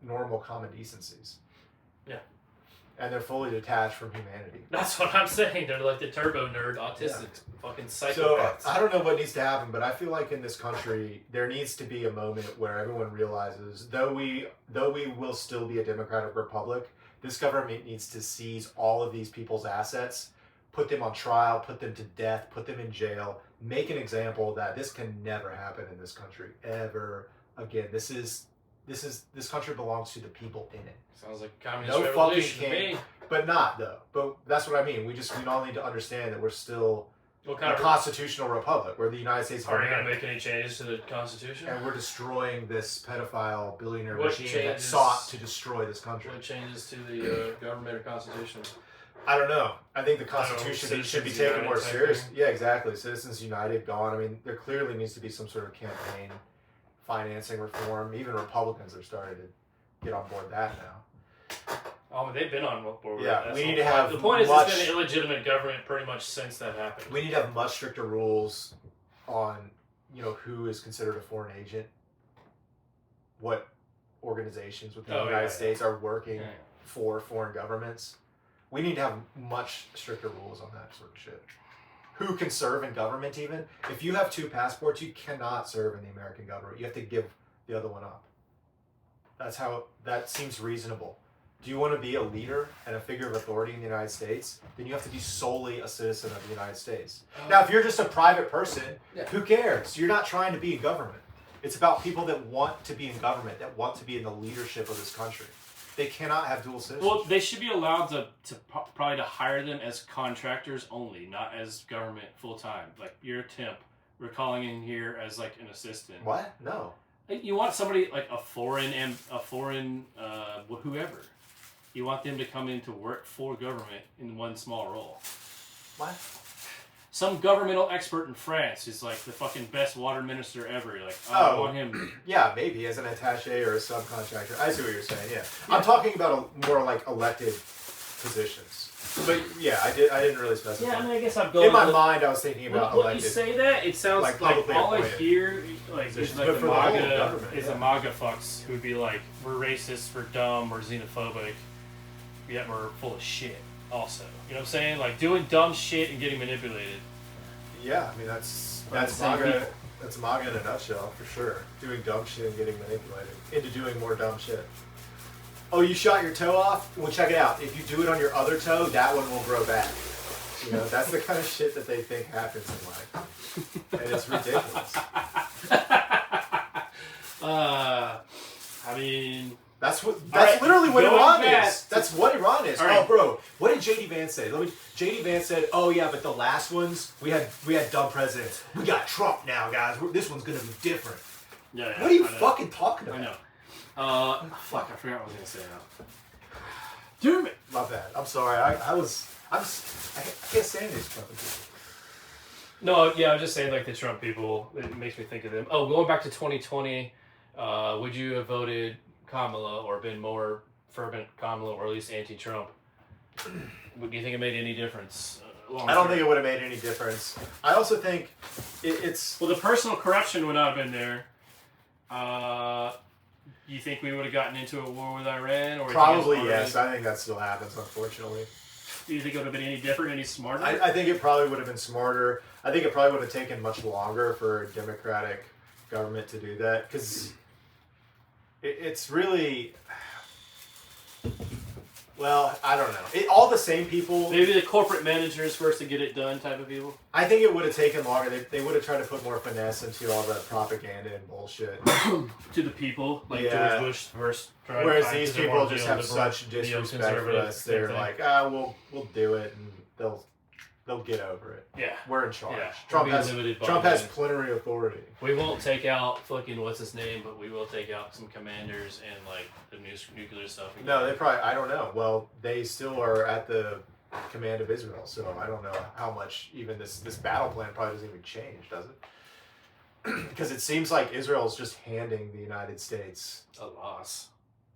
[SPEAKER 2] normal common decencies.
[SPEAKER 1] Yeah.
[SPEAKER 2] And they're fully detached from humanity.
[SPEAKER 1] That's what I'm saying. They're like the turbo nerd, autistic, fucking psychopaths.
[SPEAKER 2] So I don't know what needs to happen, but I feel like in this country there needs to be a moment where everyone realizes, though we will still be a democratic republic, this government needs to seize all of these people's assets, put them on trial, put them to death, put them in jail, make an example that this can never happen in this country ever again. This is this country belongs to the people in it.
[SPEAKER 1] Sounds like a communist
[SPEAKER 2] No
[SPEAKER 1] revolution
[SPEAKER 2] fucking
[SPEAKER 1] to
[SPEAKER 2] king.
[SPEAKER 1] me.
[SPEAKER 2] But not though. But that's what I mean. We all need to understand that we're still
[SPEAKER 1] What
[SPEAKER 2] a
[SPEAKER 1] kind of
[SPEAKER 2] constitutional republic. We're the United States of
[SPEAKER 1] are you gonna
[SPEAKER 2] America.
[SPEAKER 1] make any changes to the Constitution?
[SPEAKER 2] And we're destroying this pedophile billionaire
[SPEAKER 1] What
[SPEAKER 2] regime that
[SPEAKER 1] changes-
[SPEAKER 2] sought to destroy this country.
[SPEAKER 1] What changes to the government or Constitution?
[SPEAKER 2] I don't know. I think the
[SPEAKER 1] I don't know,
[SPEAKER 2] Constitution should be
[SPEAKER 1] Citizens
[SPEAKER 2] taken
[SPEAKER 1] United
[SPEAKER 2] more
[SPEAKER 1] type
[SPEAKER 2] seriously.
[SPEAKER 1] thing.
[SPEAKER 2] Yeah, exactly. Citizens United gone. I mean, there clearly needs to be some sort of campaign financing reform. Even Republicans are starting to get on board that now.
[SPEAKER 1] Oh, they've been on board with
[SPEAKER 2] Yeah,
[SPEAKER 1] that. That's
[SPEAKER 2] we
[SPEAKER 1] the
[SPEAKER 2] need to
[SPEAKER 1] point.
[SPEAKER 2] have
[SPEAKER 1] The point is,
[SPEAKER 2] much-
[SPEAKER 1] it's been an illegitimate government pretty much since that happened.
[SPEAKER 2] We need to have much stricter rules on, who is considered a foreign agent, what organizations within the
[SPEAKER 1] Oh,
[SPEAKER 2] United
[SPEAKER 1] yeah.
[SPEAKER 2] States are working
[SPEAKER 1] Yeah.
[SPEAKER 2] for foreign governments. We need to have much stricter rules on that sort of shit. Who can serve in government even? If you have 2 passports, you cannot serve in the American government. You have to give the other one up. That seems reasonable. Do you want to be a leader and a figure of authority in the United States? Then you have to be solely a citizen of the United States. Now, if you're just a private person,
[SPEAKER 1] Yeah.
[SPEAKER 2] who cares? You're not trying to be in government. It's about people that want to be in government, that want to be in the leadership of this country. They cannot have dual citizenship.
[SPEAKER 3] Well, they should be allowed to probably to hire them as contractors only, not as government full time. Like you're a temp, we're calling in here as like an assistant.
[SPEAKER 2] What? No.
[SPEAKER 3] You want somebody like a foreign whoever. You want them to come in to work for government in one small role.
[SPEAKER 2] What?
[SPEAKER 3] Some governmental expert in France is like the fucking best water minister ever. Like, I
[SPEAKER 2] Oh.
[SPEAKER 3] want him.
[SPEAKER 2] Yeah, maybe as an attaché or a subcontractor. I see what you're saying. Yeah, I'm talking about more like elected positions. But yeah, I didn't really specify.
[SPEAKER 3] Yeah, I mean, I guess I'm going.
[SPEAKER 2] In my mind, I was thinking about
[SPEAKER 3] When you
[SPEAKER 2] elected.
[SPEAKER 3] say that, it sounds
[SPEAKER 2] like,
[SPEAKER 3] like,
[SPEAKER 2] publicly
[SPEAKER 3] all I
[SPEAKER 2] appointed
[SPEAKER 3] hear like is
[SPEAKER 2] positions,
[SPEAKER 3] like
[SPEAKER 2] but
[SPEAKER 3] the
[SPEAKER 2] for the whole
[SPEAKER 3] MAGA
[SPEAKER 2] government,
[SPEAKER 3] is
[SPEAKER 2] yeah.
[SPEAKER 3] the MAGA fucks who'd be like, we're racist, we're dumb, we're xenophobic, yet we're full of shit. Also, you know what I'm saying? Like doing dumb shit and getting manipulated.
[SPEAKER 2] Yeah, I mean that's
[SPEAKER 3] the same
[SPEAKER 2] MAGA.
[SPEAKER 3] people.
[SPEAKER 2] That's MAGA in a nutshell for sure. Doing dumb shit and getting manipulated into doing more dumb shit. Oh, you shot your toe off? Well, check it out. If you do it on your other toe, that one will grow back. That's the kind of shit that they think happens in life, and it's ridiculous.
[SPEAKER 3] I mean,
[SPEAKER 2] That's
[SPEAKER 3] right,
[SPEAKER 2] literally what
[SPEAKER 3] going
[SPEAKER 2] Iran
[SPEAKER 3] back
[SPEAKER 2] is. That's what Iran is.
[SPEAKER 3] All right.
[SPEAKER 2] Oh, bro, what did JD Vance say? JD Vance said, "Oh yeah, but the last ones we had dumb presidents. We got Trump now, guys. This one's gonna be different."
[SPEAKER 3] yeah.
[SPEAKER 2] What are you
[SPEAKER 3] I know.
[SPEAKER 2] fucking talking
[SPEAKER 3] I
[SPEAKER 2] about?
[SPEAKER 3] know. Fuck, I forgot what I was gonna say now. Damn it!
[SPEAKER 2] My bad. I'm sorry. I can't stand these fucking people.
[SPEAKER 1] No, yeah, I'm just saying, like, the Trump people, it makes me think of them. Oh, going back to 2020, would you have voted Kamala or been more fervent Kamala or at least anti-Trump? Do you think it made any difference?
[SPEAKER 2] I don't think it would have made any difference. I also think it's
[SPEAKER 3] Well, the personal corruption would not have been there. You think we would have gotten into a war with Iran? Or
[SPEAKER 2] probably yes. I think that still happens, unfortunately.
[SPEAKER 3] Do you think it would have been any different, any smarter?
[SPEAKER 2] I think it probably would have been smarter. I think it probably would have taken much longer for a democratic government to do that because it's really. Well, I don't know. All the same people.
[SPEAKER 3] Maybe the corporate managers first to get it done type of people.
[SPEAKER 2] I think it would have taken longer. They would have tried to put more finesse into all the propaganda and bullshit.
[SPEAKER 3] To the people, like
[SPEAKER 2] Yeah.
[SPEAKER 3] George Bush first. tried
[SPEAKER 2] Whereas
[SPEAKER 3] to
[SPEAKER 2] these
[SPEAKER 3] find
[SPEAKER 2] people
[SPEAKER 3] more
[SPEAKER 2] just
[SPEAKER 3] neo-
[SPEAKER 2] have
[SPEAKER 3] liberal,
[SPEAKER 2] such disrespect for
[SPEAKER 1] neo-conservative,
[SPEAKER 2] us. They're
[SPEAKER 1] same thing.
[SPEAKER 2] like, we'll do it, and they'll get over it.
[SPEAKER 3] Yeah.
[SPEAKER 2] We're in charge.
[SPEAKER 1] Yeah,
[SPEAKER 2] Trump
[SPEAKER 1] we'll be
[SPEAKER 2] has
[SPEAKER 1] limited by
[SPEAKER 2] Trump has
[SPEAKER 1] them.
[SPEAKER 2] plenary authority.
[SPEAKER 1] We won't take out fucking what's his name, but we will take out some commanders and like the nuclear stuff.
[SPEAKER 2] No, they probably. I don't know. Well, they still are at the command of Israel, so I don't know how much even this battle plan probably doesn't even change, does it? Because it seems like Israel's just handing the United States.
[SPEAKER 1] a loss.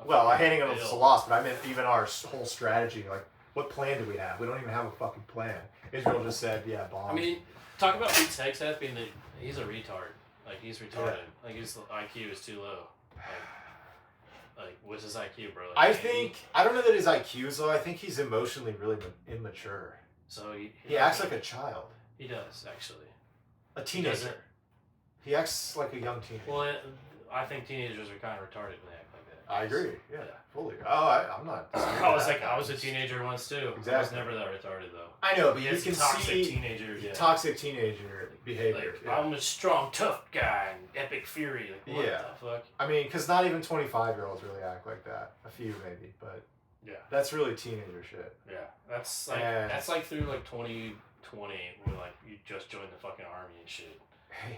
[SPEAKER 2] Well, handing them
[SPEAKER 1] Bill.
[SPEAKER 2] a loss, but I meant even our whole strategy. Like, what plan do we have? We don't even have a fucking plan. Israel just said, "Yeah, bomb."
[SPEAKER 1] I mean, talk about Pete Hegseth being he's a retard. Like he's retarded. Like his IQ is too low. Like what's his IQ, bro? Like,
[SPEAKER 2] I don't know that his IQ is low. I think he's emotionally really immature.
[SPEAKER 1] So
[SPEAKER 2] He acts like a child,
[SPEAKER 1] he does actually.
[SPEAKER 2] a
[SPEAKER 1] He doesn't-
[SPEAKER 2] teenager. He acts like a young teenager.
[SPEAKER 1] Well, I think teenagers are kind of retarded when they act like that.
[SPEAKER 2] I agree. Yeah,
[SPEAKER 1] Yeah.
[SPEAKER 2] fully. Oh, I'm not.
[SPEAKER 1] I was a teenager once too. I was
[SPEAKER 2] Exactly.
[SPEAKER 1] never that retarded though.
[SPEAKER 2] I know, but
[SPEAKER 1] He
[SPEAKER 2] you
[SPEAKER 1] has
[SPEAKER 2] can
[SPEAKER 1] toxic
[SPEAKER 2] see
[SPEAKER 1] teenager. Yeah.
[SPEAKER 2] toxic teenager behavior.
[SPEAKER 1] Like,
[SPEAKER 2] yeah.
[SPEAKER 1] I'm a strong, tough guy, and
[SPEAKER 3] epic fury. Like, what
[SPEAKER 2] Yeah.
[SPEAKER 3] the fuck?
[SPEAKER 2] I mean, because not even 25-year-olds really act like that. A few maybe, but
[SPEAKER 3] Yeah.
[SPEAKER 2] that's really teenager shit.
[SPEAKER 3] Yeah. That's
[SPEAKER 2] And-
[SPEAKER 3] like through like 2020 when like you just joined the fucking army and shit.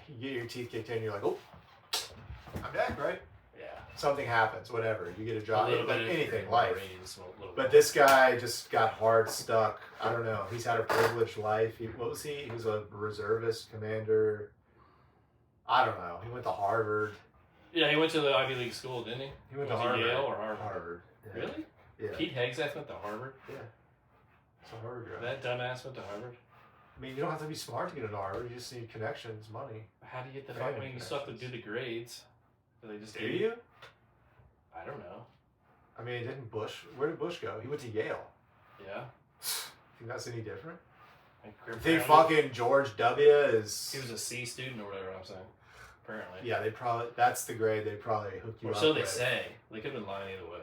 [SPEAKER 2] You get your teeth kicked in, you're like, oh, I'm back, right?
[SPEAKER 3] Yeah.
[SPEAKER 2] Something happens, whatever. You get a
[SPEAKER 3] A
[SPEAKER 2] job,
[SPEAKER 3] little
[SPEAKER 2] like
[SPEAKER 3] bit of
[SPEAKER 2] anything, life.
[SPEAKER 3] Marines, a little
[SPEAKER 2] But
[SPEAKER 3] bit.
[SPEAKER 2] this guy just got hard stuck. I don't know. He's had a privileged life. What was he? He was a reservist commander. I don't know. He went to Harvard.
[SPEAKER 3] Yeah, he went to the Ivy League school, didn't he?
[SPEAKER 2] He went
[SPEAKER 3] Was
[SPEAKER 2] to
[SPEAKER 3] it
[SPEAKER 2] Harvard.
[SPEAKER 3] Yale or Harvard?
[SPEAKER 2] Harvard. Yeah.
[SPEAKER 3] Really?
[SPEAKER 2] Yeah.
[SPEAKER 3] Pete Hegseth went to Harvard.
[SPEAKER 2] It's a Harvard guy.
[SPEAKER 3] That dumbass went to Harvard.
[SPEAKER 2] I mean, you don't have to be smart to get into Harvard. You just need connections, money.
[SPEAKER 3] How do you get the
[SPEAKER 2] Family
[SPEAKER 3] fuck? I mean, you still have to do
[SPEAKER 2] connections.
[SPEAKER 3] the grades. Do they just
[SPEAKER 2] Do you?
[SPEAKER 3] I don't know.
[SPEAKER 2] I mean, didn't Bush? Where did Bush go? He went to Yale.
[SPEAKER 3] Yeah.
[SPEAKER 2] Think that's any different?
[SPEAKER 3] And
[SPEAKER 2] You think fucking George W. is?
[SPEAKER 3] He was a C student or whatever I'm saying. Apparently.
[SPEAKER 2] Yeah, they probably. That's the grade they probably hook you
[SPEAKER 3] Or
[SPEAKER 2] up
[SPEAKER 3] so they
[SPEAKER 2] with.
[SPEAKER 3] say. They could have been lying either way.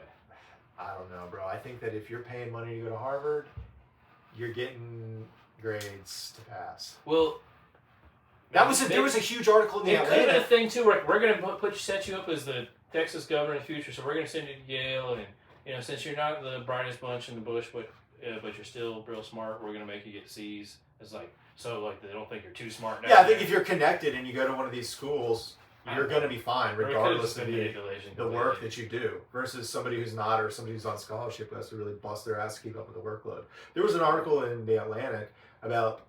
[SPEAKER 2] I don't know, bro. I think that if you're paying money to go to Harvard, you're getting grades to pass.
[SPEAKER 3] Well,
[SPEAKER 2] There was a huge article in the
[SPEAKER 3] It could have been a
[SPEAKER 2] Atlantic.
[SPEAKER 3] thing too. Where we're gonna set you up as the Texas governor in the future, so we're gonna send you to Yale, and since you're not the brightest bunch in the bush, but you're still real smart, we're gonna make you get C's. It's like they don't think you're too smart.
[SPEAKER 2] Yeah, I think if you're connected and you go to one of these schools, you're going to be fine regardless of the work that you do versus somebody who's not or somebody who's on scholarship who has to really bust their ass to keep up with the workload. There was an article in the Atlantic about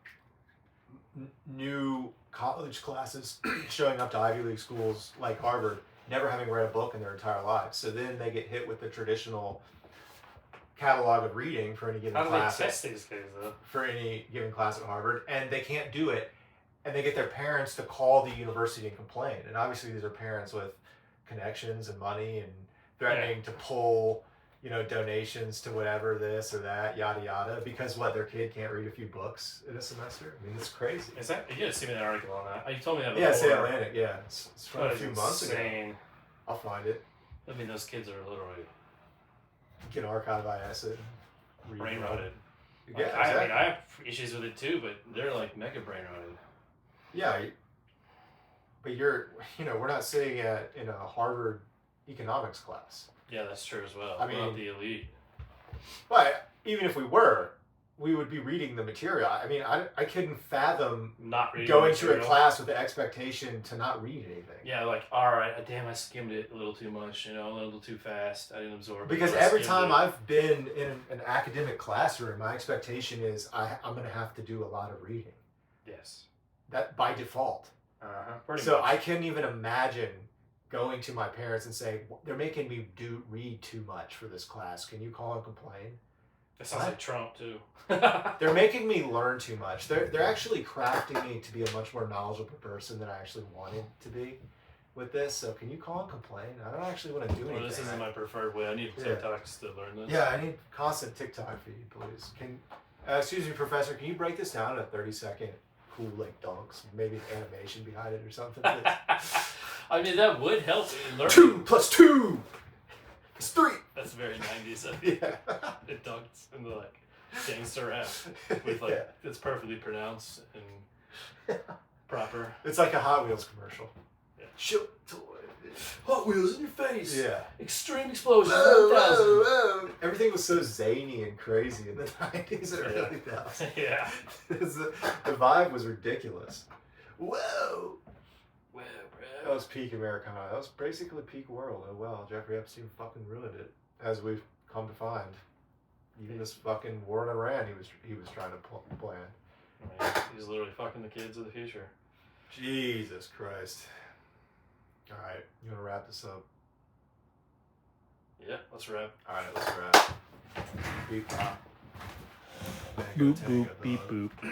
[SPEAKER 2] new college classes showing up to Ivy League schools like Harvard, never having read a book in their entire lives. So then they get hit with the traditional catalog of reading for any given
[SPEAKER 3] How do they
[SPEAKER 2] class
[SPEAKER 3] test these guys though?
[SPEAKER 2] for any given class at Harvard, and they can't do it. And they get their parents to call the university and complain. And obviously these are parents with connections and money and threatening to pull, donations to whatever, this or that, yada yada, because their kid can't read a few books in a semester. I mean, it's crazy.
[SPEAKER 3] Is that you just see me that article on that? You told me that
[SPEAKER 2] Yeah,
[SPEAKER 3] before.
[SPEAKER 2] it's the Atlantic. Yeah, it's from
[SPEAKER 3] That
[SPEAKER 2] a
[SPEAKER 3] is
[SPEAKER 2] few months ago.
[SPEAKER 3] insane.
[SPEAKER 2] I'll find it.
[SPEAKER 3] I mean, those kids are literally
[SPEAKER 2] Get archived by acid.
[SPEAKER 3] brain rotted.
[SPEAKER 2] Yeah,
[SPEAKER 3] Like, I mean,
[SPEAKER 2] exactly.
[SPEAKER 3] I have issues with it too, but they're like mega brain rotted.
[SPEAKER 2] Yeah, but we're not sitting in a Harvard economics class.
[SPEAKER 3] Yeah, that's true as well.
[SPEAKER 2] I
[SPEAKER 3] We're not
[SPEAKER 2] mean-
[SPEAKER 3] the elite.
[SPEAKER 2] But even if we were, we would be reading the material. I mean, I couldn't fathom
[SPEAKER 3] Not reading
[SPEAKER 2] going to a
[SPEAKER 3] material.
[SPEAKER 2] class with the expectation to not read anything.
[SPEAKER 3] Yeah, like, all right, damn, I skimmed it a little too much, a little too fast. I didn't absorb it.
[SPEAKER 2] Because
[SPEAKER 3] I
[SPEAKER 2] every
[SPEAKER 3] skimmed
[SPEAKER 2] time
[SPEAKER 3] it.
[SPEAKER 2] I've been in an academic classroom, my expectation is I'm going to have to do a lot of reading.
[SPEAKER 3] Yes.
[SPEAKER 2] That by default.
[SPEAKER 3] Pretty
[SPEAKER 2] So
[SPEAKER 3] much.
[SPEAKER 2] I couldn't even imagine going to my parents and saying, they're making me read too much for this class. Can you call and complain?
[SPEAKER 3] That sounds
[SPEAKER 2] What?
[SPEAKER 3] like Trump, too.
[SPEAKER 2] They're making me learn too much. They're actually crafting me to be a much more knowledgeable person than I actually wanted to be with this. So can you call and complain? I don't actually want to do anything.
[SPEAKER 3] Well, this isn't my preferred way. I need
[SPEAKER 2] Yeah.
[SPEAKER 3] TikToks to learn this.
[SPEAKER 2] Yeah, I need constant TikTok feed, please. Excuse me, Professor, can you break this down in a 30-second cool dunks? Maybe an animation behind it or something.
[SPEAKER 3] I mean, that would help in learning.
[SPEAKER 2] 2 + 2 is 3.
[SPEAKER 3] That's very 90s of you.
[SPEAKER 2] Yeah.
[SPEAKER 3] It dunks in the gangster rap with
[SPEAKER 2] Yeah.
[SPEAKER 3] it's perfectly pronounced and proper.
[SPEAKER 2] It's like a Hot Wheels commercial.
[SPEAKER 3] Yeah.
[SPEAKER 2] Shoot.
[SPEAKER 3] Hot Wheels in your face.
[SPEAKER 2] Yeah.
[SPEAKER 3] Extreme explosion.
[SPEAKER 2] Whoa,
[SPEAKER 3] 1000.
[SPEAKER 2] whoa, whoa. Everything was so zany and crazy in the 90s and early 2000s.
[SPEAKER 3] Yeah.
[SPEAKER 2] The vibe was ridiculous. Whoa!
[SPEAKER 3] Well,
[SPEAKER 2] That
[SPEAKER 3] bro.
[SPEAKER 2] was peak Americana. That was basically peak world. Oh well, Jeffrey Epstein fucking ruined it, as we've come to find. Even this fucking war in Iran, he was trying to plan.
[SPEAKER 3] I mean, he's literally fucking the kids of the future.
[SPEAKER 2] Jesus Christ! All right, you wanna wrap this up?
[SPEAKER 3] Yeah, let's wrap.
[SPEAKER 2] All right, let's wrap. Beep pop.
[SPEAKER 3] Boop boop beep boop.